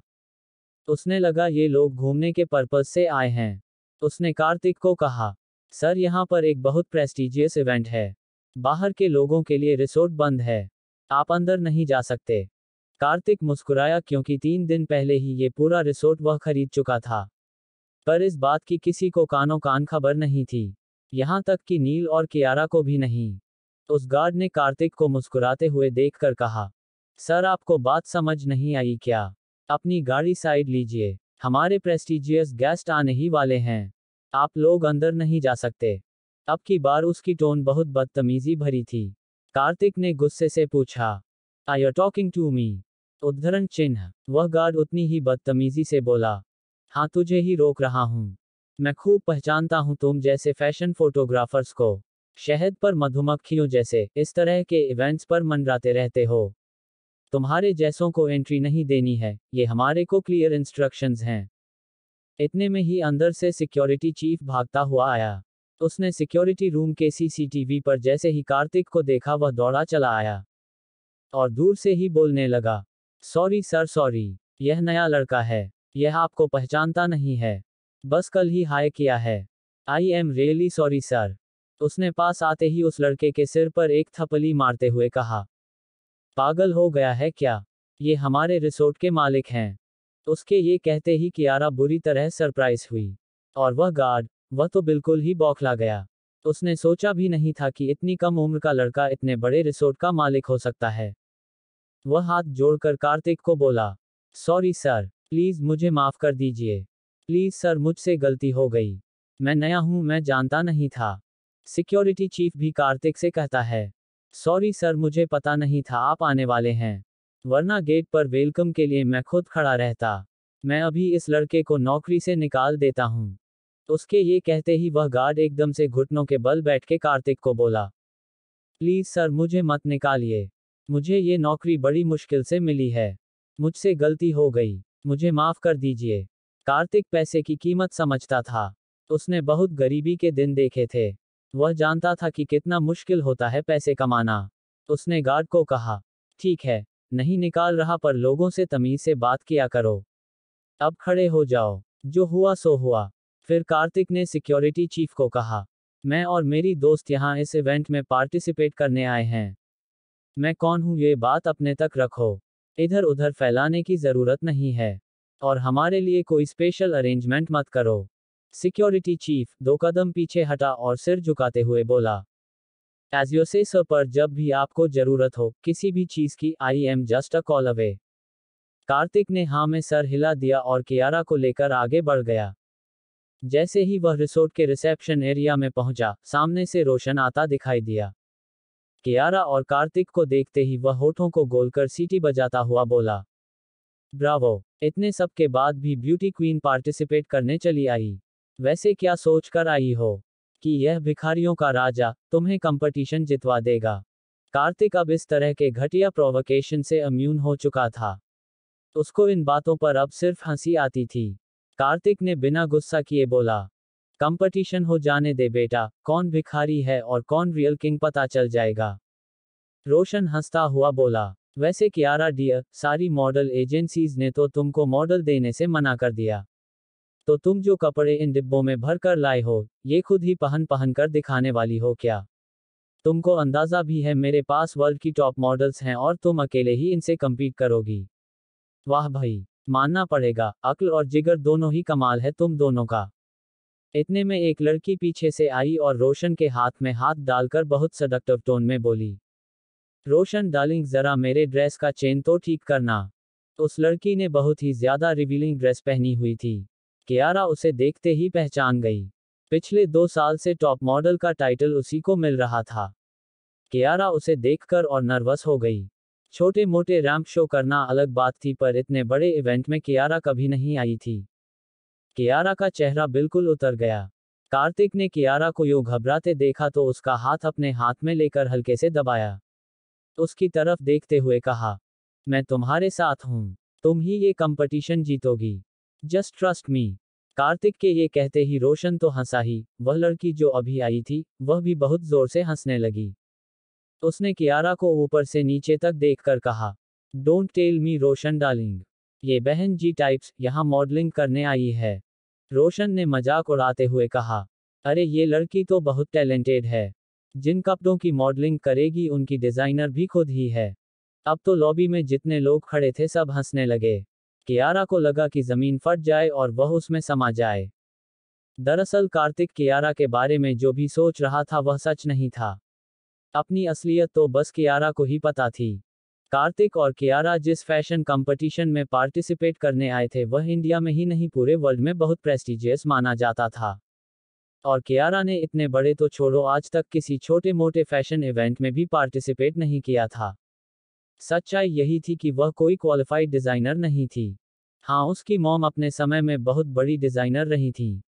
[SPEAKER 2] उसने लगा ये लोग घूमने के पर्पज से आए हैं। उसने कार्तिक को कहा, सर यहाँ पर एक बहुत प्रेस्टिजियस इवेंट है। बाहर के लोगों के लिए रिसोर्ट बंद है, आप अंदर नहीं जा सकते। कार्तिक मुस्कुराया क्योंकि 3 दिन पहले ही ये पूरा रिसोर्ट वह खरीद चुका था। पर इस बात की किसी को कानों कान खबर नहीं थी, यहाँ तक कि नील और कियारा को भी नहीं। उस गार्ड ने कार्तिक को मुस्कुराते हुए देखकर कहा, सर आपको बात समझ नहीं आई क्या? अपनी गाड़ी साइड लीजिए, हमारे प्रेस्टिजियस गेस्ट आने ही वाले हैं। आप लोग अंदर नहीं जा सकते। अब की बार उसकी टोन बहुत बदतमीजी भरी थी। कार्तिक ने गुस्से से पूछा, are you talking to me? उद्धरण चिन्ह। वह गार्ड उतनी ही बदतमीजी से बोला, हाँ तुझे ही रोक रहा हूँ। मैं खूब पहचानता हूँ तुम जैसे फैशन फोटोग्राफर्स को। शहद पर मधुमक्खियों जैसे इस तरह के इवेंट्स पर मंडराते रहते हो। तुम्हारे जैसों को एंट्री नहीं देनी है, ये हमारे को क्लियर इंस्ट्रक्शंस हैं। इतने में ही अंदर से सिक्योरिटी चीफ भागता हुआ आया। उसने सिक्योरिटी रूम के सीसीटीवी पर जैसे ही कार्तिक को देखा वह दौड़ा चला आया और दूर से ही बोलने लगा, सॉरी सर सॉरी, यह नया लड़का है, यह आपको पहचानता नहीं है, बस कल ही हायर किया है। I am really sorry sir. उसने पास आते ही उस लड़के के सिर पर एक थपली मारते हुए कहा, पागल हो गया है क्या, ये हमारे रिसोर्ट के मालिक हैं। उसके ये कहते ही कियारा बुरी तरह सरप्राइज हुई और वह गार्ड, वह तो बिल्कुल ही बौखला गया। उसने सोचा भी नहीं था कि इतनी कम उम्र का लड़का इतने बड़े रिसोर्ट का मालिक हो सकता है। वह हाथ जोड़कर कार्तिक को बोला, सॉरी सर, प्लीज मुझे माफ कर दीजिए, प्लीज सर मुझसे गलती हो गई, मैं नया हूं, मैं जानता नहीं था। सिक्योरिटी चीफ भी कार्तिक से कहता है, सॉरी सर मुझे पता नहीं था आप आने वाले हैं, वरना गेट पर वेलकम के लिए मैं खुद खड़ा रहता। मैं अभी इस लड़के को नौकरी से निकाल देता हूं। उसके ये कहते ही वह गार्ड एकदम से घुटनों के बल बैठ के कार्तिक को बोला, प्लीज सर मुझे मत निकालिए, मुझे ये नौकरी बड़ी मुश्किल से मिली है, मुझसे गलती हो गई, मुझे माफ कर दीजिए। कार्तिक पैसे की कीमत समझता था। उसने बहुत गरीबी के दिन देखे थे। वह जानता था कि कितना मुश्किल होता है पैसे कमाना। उसने गार्ड को कहा, ठीक है, नहीं निकाल रहा पर लोगों से तमीज से बात किया करो। अब खड़े हो जाओ, जो हुआ सो हुआ। फिर कार्तिक ने सिक्योरिटी चीफ को कहा, मैं और मेरी दोस्त यहाँ इस इवेंट में पार्टिसिपेट करने आए हैं। मैं कौन हूँ ये बात अपने तक रखो, इधर उधर फैलाने की जरूरत नहीं है, और हमारे लिए कोई स्पेशल अरेंजमेंट मत करो। सिक्योरिटी चीफ 2 कदम पीछे हटा और सिर झुकाते हुए बोला, एज यू से सर, पर जब भी आपको जरूरत हो किसी भी चीज की, I am just a call away. Kartik ने हाँ में सर हिला दिया और कियारा को लेकर आगे बढ़ गया। जैसे ही वह रिसोर्ट के रिसेप्शन एरिया में पहुंचा, सामने से रोशन आता दिखाई दिया। कियारा और कार्तिक को देखते ही वह होठों को गोलकर सीटी बजाता हुआ बोला, ब्रावो। इतने सब के बाद भी ब्यूटी क्वीन पार्टिसिपेट करने चली आई। वैसे क्या सोच कर आई हो कि यह भिखारियों का राजा तुम्हें कंपटीशन जितवा देगा। कार्तिक अब इस तरह के घटिया प्रोवोकेशन से इम्यून हो चुका था। उसको इन बातों पर अब सिर्फ हंसी आती थी। कार्तिक ने बिना गुस्सा किए बोला, कंपटीशन हो जाने दे बेटा, कौन भिखारी है और कौन रियल किंग पता चल जाएगा। रोशन हंसता हुआ बोला, वैसे कियारा डियर, सारी मॉडल एजेंसीज ने तो तुमको मॉडल देने से मना कर दिया, तो तुम जो कपड़े इन डिब्बों में भर कर लाए हो, ये खुद ही पहन पहन कर दिखाने वाली हो क्या? तुमको अंदाजा भी है मेरे पास वर्ल्ड की टॉप मॉडल्स हैं और तुम अकेले ही इनसे compete करोगी। वाह भाई, मानना पड़ेगा, अक्ल और जिगर दोनों ही कमाल है तुम दोनों का। इतने में एक लड़की पीछे से आई और रोशन के हाथ में हाथ डालकर बहुत सडक्टिव टोन में बोली, रोशन डार्लिंग जरा मेरे ड्रेस का चेन तो ठीक करना। उस लड़की ने बहुत ही ज्यादा रिवीलिंग ड्रेस पहनी हुई थी। कियारा उसे देखते ही पहचान गई। पिछले 2 साल से टॉप मॉडल का टाइटल उसी को मिल रहा था। कियारा उसे देखकर और नर्वस हो गई। छोटे मोटे रैंप शो करना अलग बात थी, पर इतने बड़े इवेंट में कियारा कभी नहीं आई थी। कियारा का चेहरा बिल्कुल उतर गया। कार्तिक ने कियारा को यूं घबराते देखा तो उसका हाथ अपने हाथ में लेकर हल्के से दबाया। उसकी तरफ देखते हुए कहा, मैं तुम्हारे साथ हूं, तुम ही ये कंपटीशन जीतोगी, जस्ट ट्रस्ट मी। कार्तिक के ये कहते ही रोशन तो हंसा ही, वह लड़की जो अभी आई थी, वह भी बहुत जोर से हंसने लगी। उसने कियारा को ऊपर से नीचे तक देखकर कहा, don't tell me Roshan darling, ये बहन जी टाइप्स यहाँ मॉडलिंग करने आई है। रोशन ने मजाक उड़ाते हुए कहा, अरे ये लड़की तो बहुत टैलेंटेड है, जिन कपड़ों की मॉडलिंग करेगी उनकी डिजाइनर भी खुद ही है। अब तो लॉबी में जितने लोग खड़े थे सब हंसने लगे। कियारा को लगा कि जमीन फट जाए और वह उसमें समा जाए। दरअसल कार्तिक कियारा के बारे में जो भी सोच रहा था वह सच नहीं था। अपनी असलियत तो बस कियारा को ही पता थी। कार्तिक और कियारा जिस फैशन कंपटीशन में पार्टिसिपेट करने आए थे वह इंडिया में ही नहीं पूरे वर्ल्ड में बहुत प्रेस्टिजियस माना जाता था। और कियारा ने इतने बड़े तो छोड़ो, आज तक किसी छोटे मोटे फैशन इवेंट में भी पार्टिसिपेट नहीं किया था। सच्चाई यही थी कि वह कोई क्वालिफाइड डिजाइनर नहीं थी। हाँ, उसकी मॉम अपने समय में बहुत बड़ी डिजाइनर रही थी,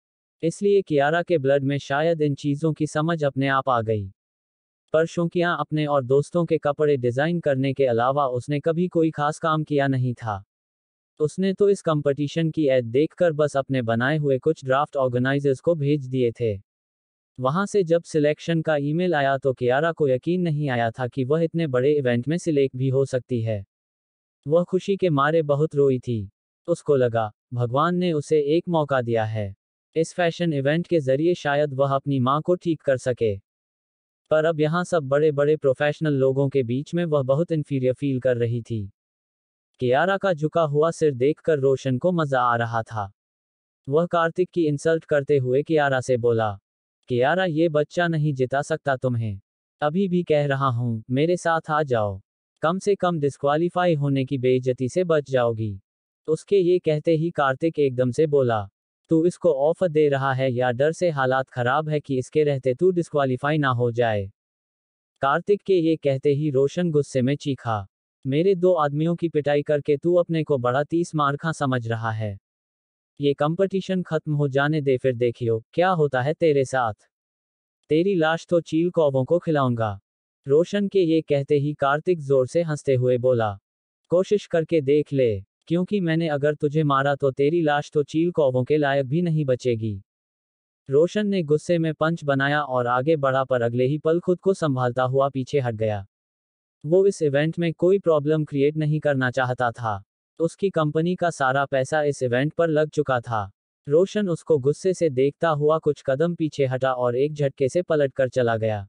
[SPEAKER 2] इसलिए कियारा के ब्लड में शायद इन चीजों की समझ अपने आप आ गई। पर शौकिया अपने और दोस्तों के कपड़े डिजाइन करने के अलावा उसने कभी कोई खास काम किया नहीं था। उसने तो इस कंपटीशन की ऐड देखकर बस अपने बनाए हुए कुछ ड्राफ्ट ऑर्गेनाइजर्स को भेज दिए थे। वहां से जब सिलेक्शन का ईमेल आया तो कियारा को यकीन नहीं आया था कि वह इतने बड़े इवेंट में सिलेक्ट भी हो सकती है। वह खुशी के मारे बहुत रोई थी। उसको लगा, भगवान ने उसे एक मौका दिया है। इस फैशन इवेंट के जरिए शायद वह अपनी मां को ठीक कर सके। पर अब यहाँ सब बड़े बड़े प्रोफेशनल लोगों के बीच में वह बहुत इन्फीरियर फील कर रही थी। कियारा का झुका हुआ सिर देखकर रोशन को मजा आ रहा था। वह कार्तिक की इंसल्ट करते हुए कियारा से बोला, कियारा ये बच्चा नहीं जिता सकता तुम्हें। अभी भी कह रहा हूं, मेरे साथ आ जाओ। कम से कम डिस्क्वालीफाई होने की बेइज्जती से बच जाओगी। उसके ये कहते ही कार्तिक एकदम से बोला, तू इसको ऑफर दे रहा है या डर से हालात खराब है कि इसके रहते तू डिस्क्वालीफाई ना हो जाए। कार्तिक के ये कहते ही रोशन गुस्से में चीखा, मेरे 2 आदमियों की पिटाई करके तू अपने को बड़ा 30 मार्खा समझ रहा है। ये कंपटीशन खत्म हो जाने दे, फिर देखियो क्या होता है तेरे साथ। तेरी लाश तो चील कौवों को खिलाऊंगा। रोशन के ये कहते ही कार्तिक जोर से हंसते हुए बोला, कोशिश करके देख ले, क्योंकि मैंने अगर तुझे मारा तो तेरी लाश तो चील कौवों के लायक भी नहीं बचेगी। रोशन ने गुस्से में पंच बनाया और आगे बढ़ा, पर अगले ही पल खुद को संभालता हुआ पीछे हट गया। वो इस इवेंट में कोई प्रॉब्लम क्रिएट नहीं करना चाहता था। उसकी कंपनी का सारा पैसा इस इवेंट पर लग चुका था। रोशन उसको गुस्से से देखता हुआ कुछ कदम पीछे हटा और एक झटके से पलट कर चला गया।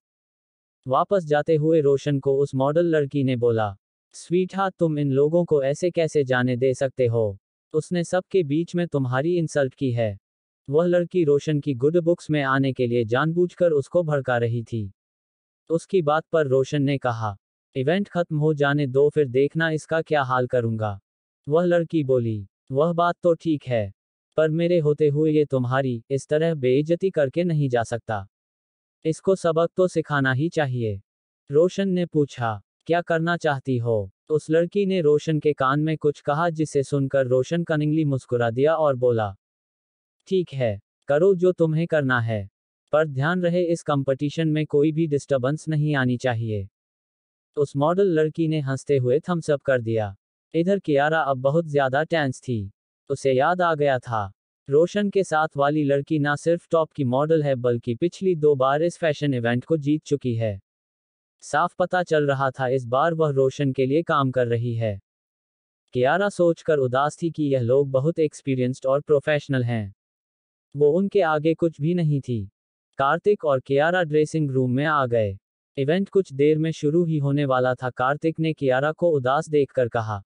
[SPEAKER 2] वापस जाते हुए रोशन को उस मॉडल लड़की ने बोला, स्वीटहार्ट तुम इन लोगों को ऐसे कैसे जाने दे सकते हो? उसने सबके बीच में तुम्हारी इंसल्ट की है। वह लड़की रोशन की गुड बुक्स में आने के लिए जानबूझकर उसको भड़का रही थी। उसकी बात पर रोशन ने कहा, इवेंट खत्म हो जाने दो, फिर देखना इसका क्या हाल करूंगा। वह लड़की बोली, वह बात तो ठीक है, पर मेरे होते हुए ये तुम्हारी इस तरह बेइज्जती करके नहीं जा सकता। इसको सबक तो सिखाना ही चाहिए। रोशन ने पूछा, क्या करना चाहती हो? उस लड़की ने रोशन के कान में कुछ कहा, जिसे सुनकर रोशन कनिंगली मुस्कुरा दिया और बोला, ठीक है, करो जो तुम्हें करना है, पर ध्यान रहे इस कंपटीशन में कोई भी डिस्टर्बेंस नहीं आनी चाहिए। उस मॉडल लड़की ने हंसते हुए थम्स अप कर दिया। इधर कियारा अब बहुत ज्यादा टेंस थी। उसे याद आ गया था, रोशन के साथ वाली लड़की ना सिर्फ टॉप की मॉडल है बल्कि पिछली 2 बार इस फैशन इवेंट को जीत चुकी है। साफ पता चल रहा था इस बार वह रोशन के लिए काम कर रही है। कियारा सोचकर उदास थी कि यह लोग बहुत एक्सपीरियंस्ड और प्रोफेशनल हैं। वो उनके आगे कुछ भी नहीं थी। कार्तिक और कियारा ड्रेसिंग रूम में आ गए। इवेंट कुछ देर में शुरू ही होने वाला था। कार्तिक ने कियारा को उदास देखकर कहा,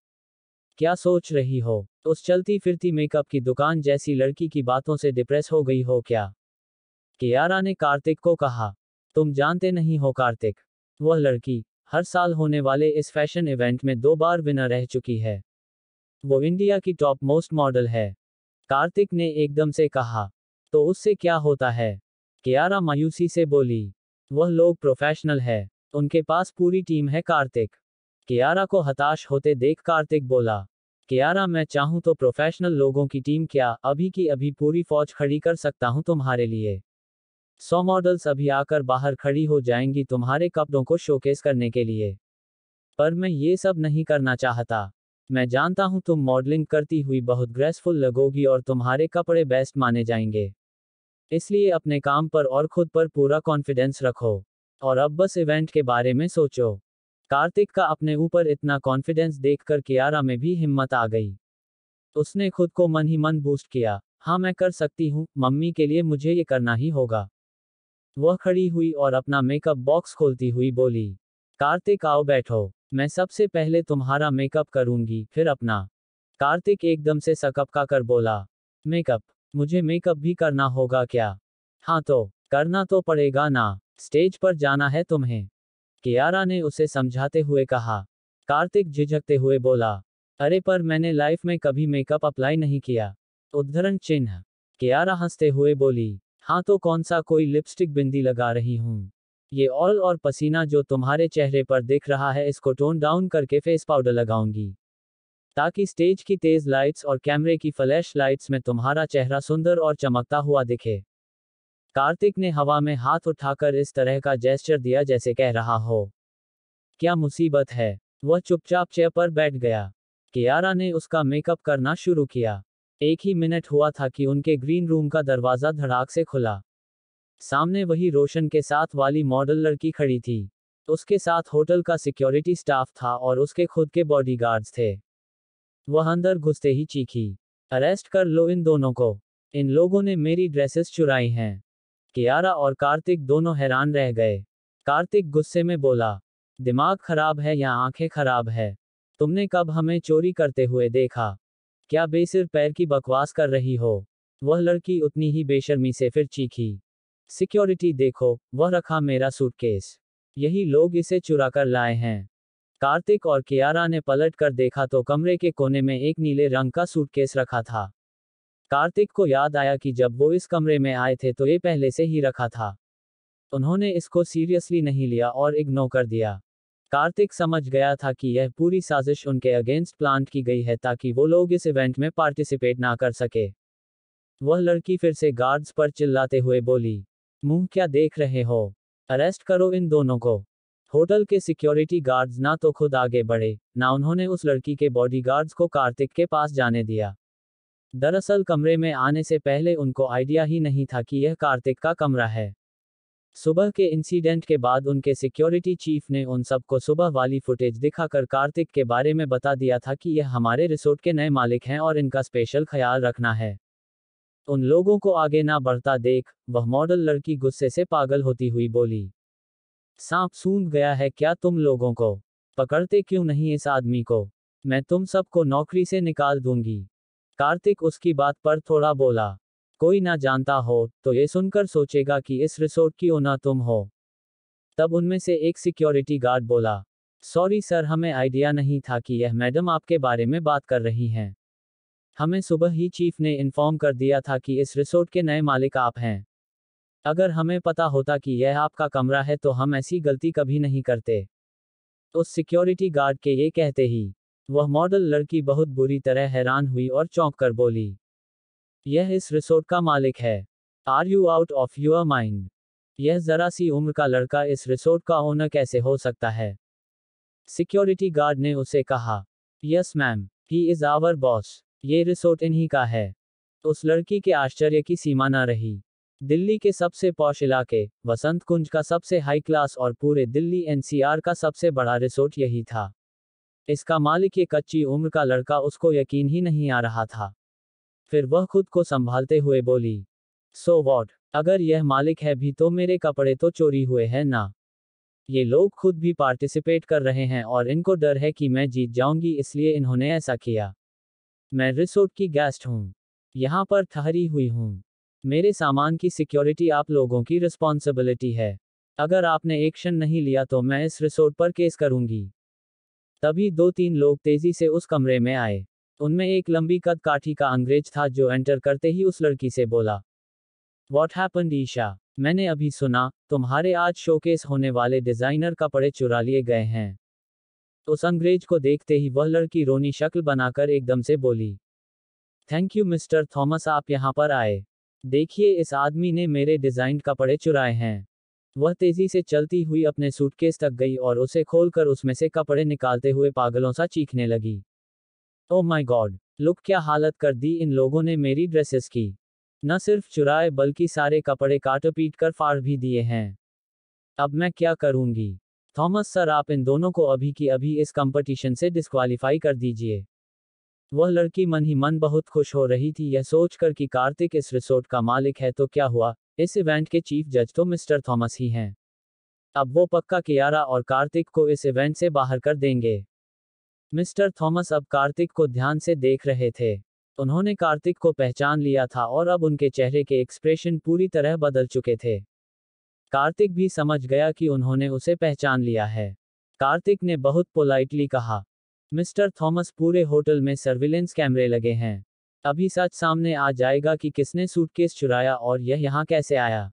[SPEAKER 2] क्या सोच रही हो? उस चलती फिरती मेकअप की दुकान जैसी लड़की की बातों से डिप्रेस हो गई हो क्या? कियारा ने कार्तिक को कहा, तुम जानते नहीं हो कार्तिक, वह लड़की हर साल होने वाले इस फैशन इवेंट में 2 बार विनर रह चुकी है। वो इंडिया की टॉप मोस्ट मॉडल है। कार्तिक ने एकदम से कहा, तो उससे क्या होता है? कियारा मायूसी से बोली, वह लोग प्रोफेशनल है, उनके पास पूरी टीम है। कार्तिक कियारा को हताश होते देख कार्तिक बोला, कियारा मैं चाहूं तो प्रोफेशनल लोगों की टीम क्या, अभी की अभी पूरी फौज खड़ी कर सकता हूं तुम्हारे लिए। 100 मॉडल्स अभी आकर बाहर खड़ी हो जाएंगी तुम्हारे कपड़ों को शोकेस करने के लिए। पर मैं ये सब नहीं करना चाहता। मैं जानता हूं तुम मॉडलिंग करती हुई बहुत ग्रेसफुल लगोगी और तुम्हारे कपड़े बेस्ट माने जाएंगे। इसलिए अपने काम पर और खुद पर पूरा कॉन्फिडेंस रखो, और अब बस इवेंट के बारे में सोचो। कार्तिक का अपने ऊपर इतना कॉन्फिडेंस देखकर कियारा में भी हिम्मत आ गई। उसने खुद को मन ही मन बूस्ट किया, हाँ मैं कर सकती हूँ, मम्मी के लिए मुझे ये करना ही होगा। वह खड़ी हुई और अपना मेकअप बॉक्स खोलती हुई बोली, कार्तिक आओ बैठो, मैं सबसे पहले तुम्हारा मेकअप करूंगी, फिर अपना। कार्तिक एकदम से सकपका कर बोला, मेकअप? मुझे मेकअप भी करना होगा क्या? हाँ तो करना तो पड़ेगा ना, स्टेज पर जाना है तुम्हें, कियारा ने उसे समझाते हुए कहा। कार्तिक झिझकते हुए बोला, अरे पर मैंने लाइफ में कभी मेकअप अप्लाई नहीं किया। उद्धरण चिन्ह। कियारा हंसते हुए बोली, हाँ तो कौन सा कोई लिपस्टिक बिंदी लगा रही हूँ? ये ऑयल और पसीना जो तुम्हारे चेहरे पर दिख रहा है इसको टोन डाउन करके फेस पाउडर लगाऊंगी, ताकि स्टेज की तेज लाइट्स और कैमरे की फ्लैश लाइट्स में तुम्हारा चेहरा सुंदर और चमकता हुआ दिखे। कार्तिक ने हवा में हाथ उठाकर इस तरह का जेस्चर दिया जैसे कह रहा हो, क्या मुसीबत है। वह चुपचाप चेयर पर बैठ गया। कियारा ने उसका मेकअप करना शुरू किया। एक ही मिनट हुआ था कि उनके ग्रीन रूम का दरवाजा धड़ाक से खुला। सामने वही रोशन के साथ वाली मॉडल लड़की खड़ी थी। उसके साथ होटल का सिक्योरिटी स्टाफ था और उसके खुद के बॉडीगार्ड्स थे। वह अंदर घुसते ही चीखी, अरेस्ट कर लो इन दोनों को, इन लोगों ने मेरी ड्रेसेस चुराई हैं। कियारा और कार्तिक दोनों हैरान रह गए। कार्तिक गुस्से में बोला, दिमाग खराब है या आंखें खराब है, तुमने कब हमें चोरी करते हुए देखा? क्या बेसिर पैर की बकवास कर रही हो? वह लड़की उतनी ही बेशर्मी से फिर चीखी, सिक्योरिटी देखो, वह रखा मेरा सूटकेस, यही लोग इसे चुरा कर लाए हैं। कार्तिक और कियारा ने पलट कर देखा तो कमरे के कोने में एक नीले रंग का सूटकेस रखा था। कार्तिक को याद आया कि जब वो इस कमरे में आए थे तो ये पहले से ही रखा था। उन्होंने इसको सीरियसली नहीं लिया और इग्नोर कर दिया। कार्तिक समझ गया था कि यह पूरी साजिश उनके अगेंस्ट प्लान की गई है ताकि वो लोग इस इवेंट में पार्टिसिपेट ना कर सके। वह लड़की फिर से गार्ड्स पर चिल्लाते हुए बोली, मुंह क्या देख रहे हो, अरेस्ट करो इन दोनों को। होटल के सिक्योरिटी गार्ड्स ना तो खुद आगे बढ़े, ना उन्होंने उस लड़की के बॉडीगार्ड्स को कार्तिक के पास जाने दिया। दरअसल कमरे में आने से पहले उनको आइडिया ही नहीं था कि यह कार्तिक का कमरा है। सुबह के इंसिडेंट के बाद उनके सिक्योरिटी चीफ ने उन सबको सुबह वाली फुटेज दिखाकर कार्तिक के बारे में बता दिया था कि यह हमारे रिसोर्ट के नए मालिक हैं और इनका स्पेशल ख्याल रखना है। उन लोगों को आगे ना बढ़ता देख वह मॉडल लड़की गुस्से से पागल होती हुई बोली, सांप सूंघ गया है क्या तुम लोगों को? पकड़ते क्यों नहीं इस आदमी को? मैं तुम सबको नौकरी से निकाल दूंगी। कार्तिक उसकी बात पर थोड़ा बोला, कोई ना जानता हो तो ये सुनकर सोचेगा कि इस रिसोर्ट की ओनर तुम हो। तब उनमें से एक सिक्योरिटी गार्ड बोला, सॉरी सर, हमें आइडिया नहीं था कि यह मैडम आपके बारे में बात कर रही हैं। हमें सुबह ही चीफ ने इन्फॉर्म कर दिया था कि इस रिसोर्ट के नए मालिक आप हैं। अगर हमें पता होता कि यह आपका कमरा है तो हम ऐसी गलती कभी नहीं करते। उस सिक्योरिटी गार्ड के ये कहते ही वह मॉडल लड़की बहुत बुरी तरह हैरान हुई और चौंक कर बोली, यह इस रिसोर्ट का मालिक है। Are you out of your mind? यह जरा सी उम्र का लड़का इस रिसोर्ट का ओनर कैसे हो सकता है? सिक्योरिटी गार्ड ने उसे कहा, yes ma'am, he is our boss, ये रिसोर्ट इन्हीं का है। उस लड़की के आश्चर्य की सीमा न रही। दिल्ली के सबसे पॉश इलाके, वसंत कुंज का सबसे हाई क्लास और पूरे दिल्ली एनसीआर का सबसे बड़ा रिसोर्ट यही था। इसका मालिक ये कच्ची उम्र का लड़का, उसको यकीन ही नहीं आ रहा था। फिर वह खुद को संभालते हुए बोली, सो वॉट, अगर यह मालिक है भी तो मेरे कपड़े तो चोरी हुए हैं ना। ये लोग खुद भी पार्टिसिपेट कर रहे हैं और इनको डर है कि मैं जीत जाऊंगी, इसलिए इन्होंने ऐसा किया। मैं रिसोर्ट की गेस्ट हूँ, यहाँ पर ठहरी हुई हूँ। मेरे सामान की सिक्योरिटी आप लोगों की रिस्पॉन्सिबिलिटी है। अगर आपने एक्शन नहीं लिया तो मैं इस रिसोर्ट पर केस करूंगी। तभी 2-3 लोग तेजी से उस कमरे में आए। उनमें एक लंबी कद काठी का अंग्रेज था जो एंटर करते ही उस लड़की से बोला, व्हाट हैपेंड ईशा? मैंने अभी सुना तुम्हारे आज शोकेस होने वाले डिजाइनर कपड़े चुरा लिए गए हैं। उस अंग्रेज को देखते ही वह लड़की रोनी शक्ल बनाकर एकदम से बोली, थैंक यू मिस्टर थॉमस, आप यहाँ पर आए। देखिए, इस आदमी ने मेरे डिजाइन कपड़े चुराए हैं। वह तेजी से चलती हुई अपने सूटकेस तक गई और उसे खोलकर उसमें से कपड़े निकालते हुए पागलों सा चीखने लगी, ओह माय गॉड, लुक, क्या हालत कर दी इन लोगों ने मेरी ड्रेसेस की। न सिर्फ चुराए बल्कि सारे कपड़े काट पीट कर फाड़ भी दिए हैं। अब मैं क्या करूंगी? थॉमस सर, आप इन दोनों को अभी की अभी इस कंपटीशन से डिस्क्वालीफाई कर दीजिए। वह लड़की मन ही मन बहुत खुश हो रही थी यह सोचकर कि कार्तिक इस रिसोर्ट का मालिक है तो क्या हुआ, इस इवेंट के चीफ जज तो मिस्टर थॉमस ही हैं। अब वो पक्का कियारा और कार्तिक को इस इवेंट से बाहर कर देंगे। मिस्टर थॉमस अब कार्तिक को ध्यान से देख रहे थे। उन्होंने कार्तिक को पहचान लिया था और अब उनके चेहरे के एक्सप्रेशन पूरी तरह बदल चुके थे। कार्तिक भी समझ गया कि उन्होंने उसे पहचान लिया है। कार्तिक ने बहुत पोलाइटली कहा, मिस्टर थॉमस, पूरे होटल में सर्विलेंस कैमरे लगे हैं। अभी सच सामने आ जाएगा कि किसने सूटकेस चुराया और यह यहाँ कैसे आया।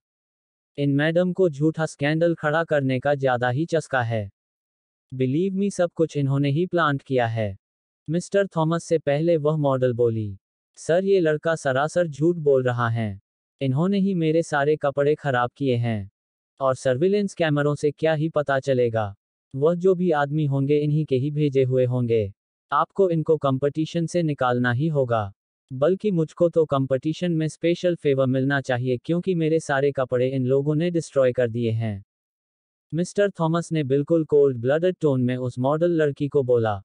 [SPEAKER 2] इन मैडम को झूठा स्कैंडल खड़ा करने का ज्यादा ही चस्का है। बिलीव मी, सब कुछ इन्होंने ही प्लांट किया है। मिस्टर थॉमस से पहले वह मॉडल बोली, सर, ये लड़का सरासर झूठ बोल रहा है। इन्होंने ही मेरे सारे कपड़े खराब किए हैं। और सर्विलेंस कैमरों से क्या ही पता चलेगा। वह जो भी आदमी होंगे इन्हीं के ही भेजे हुए होंगे। आपको इनको कंपटीशन से निकालना ही होगा। बल्कि मुझको तो कंपटीशन में स्पेशल फेवर मिलना चाहिए क्योंकि मेरे सारे कपड़े इन लोगों ने डिस्ट्रॉय कर दिए हैं। मिस्टर थॉमस ने बिल्कुल कोल्ड ब्लडेड टोन में उस मॉडल लड़की को बोला।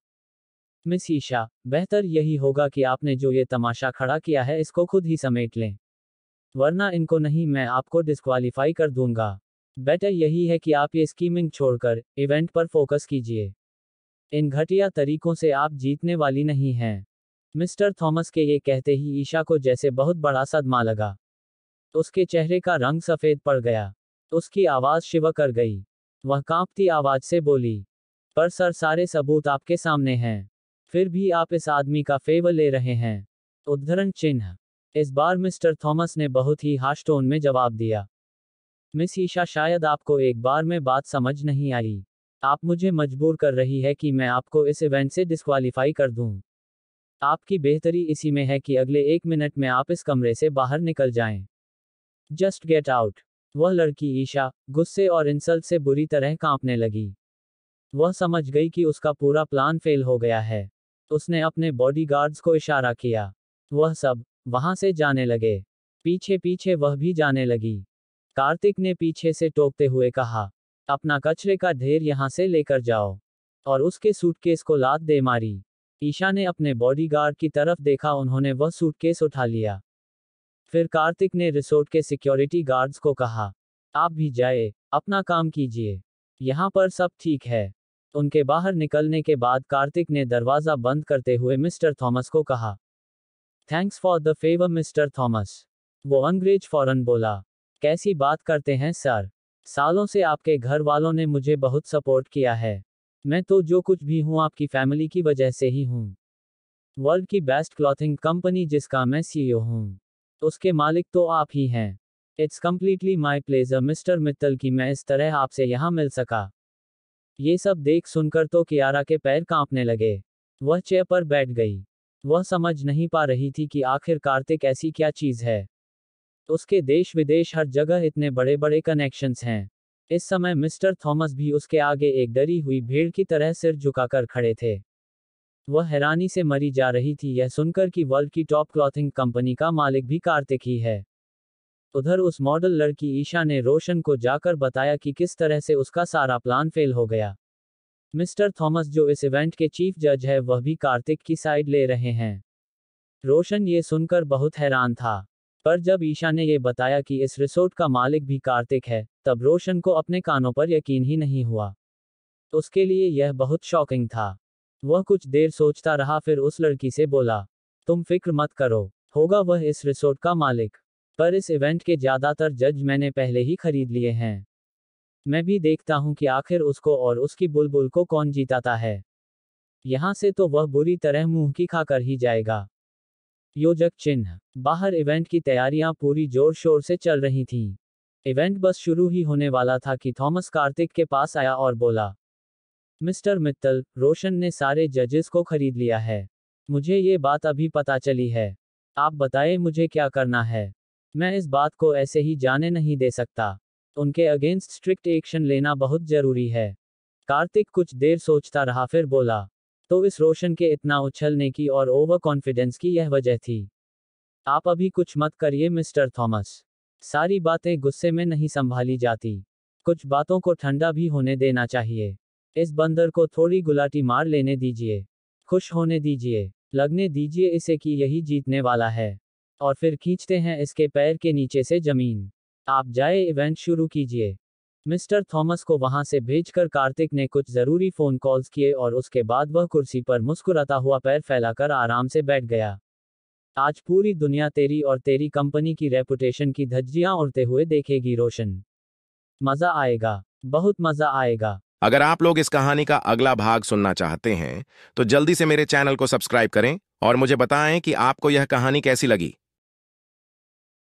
[SPEAKER 2] मिस ईशा, बेहतर यही होगा कि आपने जो ये तमाशा खड़ा किया है इसको खुद ही समेट लें, वरना इनको नहीं मैं आपको डिस्क्वालीफाई कर दूंगा। बेटर यही है कि आप ये स्कीमिंग छोड़कर इवेंट पर फोकस कीजिए। इन घटिया तरीकों से आप जीतने वाली नहीं हैं। मिस्टर थॉमस के ये कहते ही ईशा को जैसे बहुत बड़ा सदमा लगा। उसके चेहरे का रंग सफेद पड़ गया। उसकी आवाज शिवर कर गई। वह कांपती आवाज से बोली, पर सर सारे सबूत आपके सामने हैं, फिर भी आप इस आदमी का फेवर ले रहे हैं। उद्धरण चिन्ह। इस बार मिस्टर थॉमस ने बहुत ही हार्श टोन में जवाब दिया। मिस ईशा, शायद आपको एक बार में बात समझ नहीं आई। आप मुझे मजबूर कर रही है कि मैं आपको इस इवेंट से डिस्क्वालीफाई कर दूं। आपकी बेहतरी इसी में है कि अगले 1 मिनट में आप इस कमरे से बाहर निकल जाएं। Just get out. वह लड़की ईशा गुस्से और इंसल्ट से बुरी तरह कांपने लगी। वह समझ गई कि उसका पूरा प्लान फेल हो गया है। उसने अपने बॉडीगार्ड्स को इशारा किया। वह सब वहां से जाने लगे। पीछे पीछे वह भी जाने लगी। कार्तिक ने पीछे से टोकते हुए कहा, अपना कचरे का ढेर यहां से लेकर जाओ। और उसके सूटकेस को लात दे मारी। ईशा ने अपने बॉडीगार्ड की तरफ देखा। उन्होंने वह सूटकेस उठा लिया। फिर कार्तिक ने रिसोर्ट के सिक्योरिटी गार्ड्स को कहा, आप भी जाए, अपना काम कीजिए, यहां पर सब ठीक है। उनके बाहर निकलने के बाद कार्तिक ने दरवाजा बंद करते हुए मिस्टर थॉमस को कहा, thanks for the favour mister Thomas. वो अंग्रेज फौरन बोला, कैसी बात करते हैं सर, सालों से आपके घर वालों ने मुझे बहुत सपोर्ट किया है। मैं तो जो कुछ भी हूं आपकी फैमिली की वजह से ही हूं। वर्ल्ड की बेस्ट क्लॉथिंग कंपनी जिसका मैं सीईओ हूं, उसके मालिक तो आप ही हैं। It's completely my pleasure mister Mittal कि मैं इस तरह आपसे यहां मिल सका। ये सब देख सुनकर तो कियारा के पैर कांपने लगे। वह चेयर पर बैठ गई। वह समझ नहीं पा रही थी कि आखिर कार्तिक ऐसी क्या चीज है। उसके देश विदेश हर जगह इतने बड़े बड़े कनेक्शंस हैं। इस समय मिस्टर थॉमस भी उसके आगे एक डरी हुई भेड़ की तरह सिर झुकाकर खड़े थे। वह हैरानी से मरी जा रही थी यह सुनकर कि वर्ल्ड की टॉप क्लॉथिंग कंपनी का मालिक भी कार्तिक ही है। उधर उस मॉडल लड़की ईशा ने रोशन को जाकर बताया कि किस तरह से उसका सारा प्लान फेल हो गया। मिस्टर थॉमस जो इस इवेंट के चीफ जज है वह भी कार्तिक की साइड ले रहे हैं। रोशन ये सुनकर बहुत हैरान था। पर जब ईशा ने ये बताया कि इस रिसोर्ट का मालिक भी कार्तिक है, तब रोशन को अपने कानों पर यकीन ही नहीं हुआ। उसके लिए यह बहुत शॉकिंग था। वह कुछ देर सोचता रहा, फिर उस लड़की से बोला, तुम फिक्र मत करो, होगा वह इस रिसोर्ट का मालिक। पर इस इवेंट के ज्यादातर जज मैंने पहले ही खरीद लिए हैं। मैं भी देखता हूं कि आखिर उसको और उसकी बुलबुल को कौन जीताता है। यहां से तो वह बुरी तरह मुंह की खाकर ही जाएगा। योजक चिन्ह। बाहर इवेंट की तैयारियां पूरी जोर शोर से चल रही थीं। इवेंट बस शुरू ही होने वाला था कि थॉमस कार्तिक के पास आया और बोला, मिस्टर मित्तल, रोशन ने सारे जजेस को खरीद लिया है। मुझे ये बात अभी पता चली है। आप बताएं मुझे क्या करना है। मैं इस बात को ऐसे ही जाने नहीं दे सकता। उनके अगेंस्ट स्ट्रिक्ट एक्शन लेना बहुत जरूरी है। कार्तिक कुछ देर सोचता रहा, फिर बोला, तो इस रोशन के इतना उछलने की और ओवर कॉन्फिडेंस की यह वजह थी। आप अभी कुछ मत करिए मिस्टर थॉमस। सारी बातें गुस्से में नहीं संभाली जाती। कुछ बातों को ठंडा भी होने देना चाहिए। इस बंदर को थोड़ी गुलाटी मार लेने दीजिए। खुश होने दीजिए। लगने दीजिए इसे कि यही जीतने वाला है। और फिर खींचते हैं इसके पैर के नीचे से जमीन। आप जाए, इवेंट शुरू कीजिए। मिस्टर थॉमस को वहां से भेजकर कार्तिक ने कुछ जरूरी फोन कॉल्स किए और उसके बाद वह कुर्सी पर मुस्कुराता हुआ पैर फैलाकर आराम से बैठ गया। आज पूरी दुनिया तेरी और तेरी कंपनी की रेपुटेशन की धज्जियां उड़ते हुए देखेगी रोशन। मजा आएगा, बहुत मजा आएगा।
[SPEAKER 1] अगर आप लोग इस कहानी का अगला भाग सुनना चाहते हैं तो जल्दी से मेरे चैनल को सब्सक्राइब करें और मुझे बताएं कि आपको यह कहानी कैसी लगी।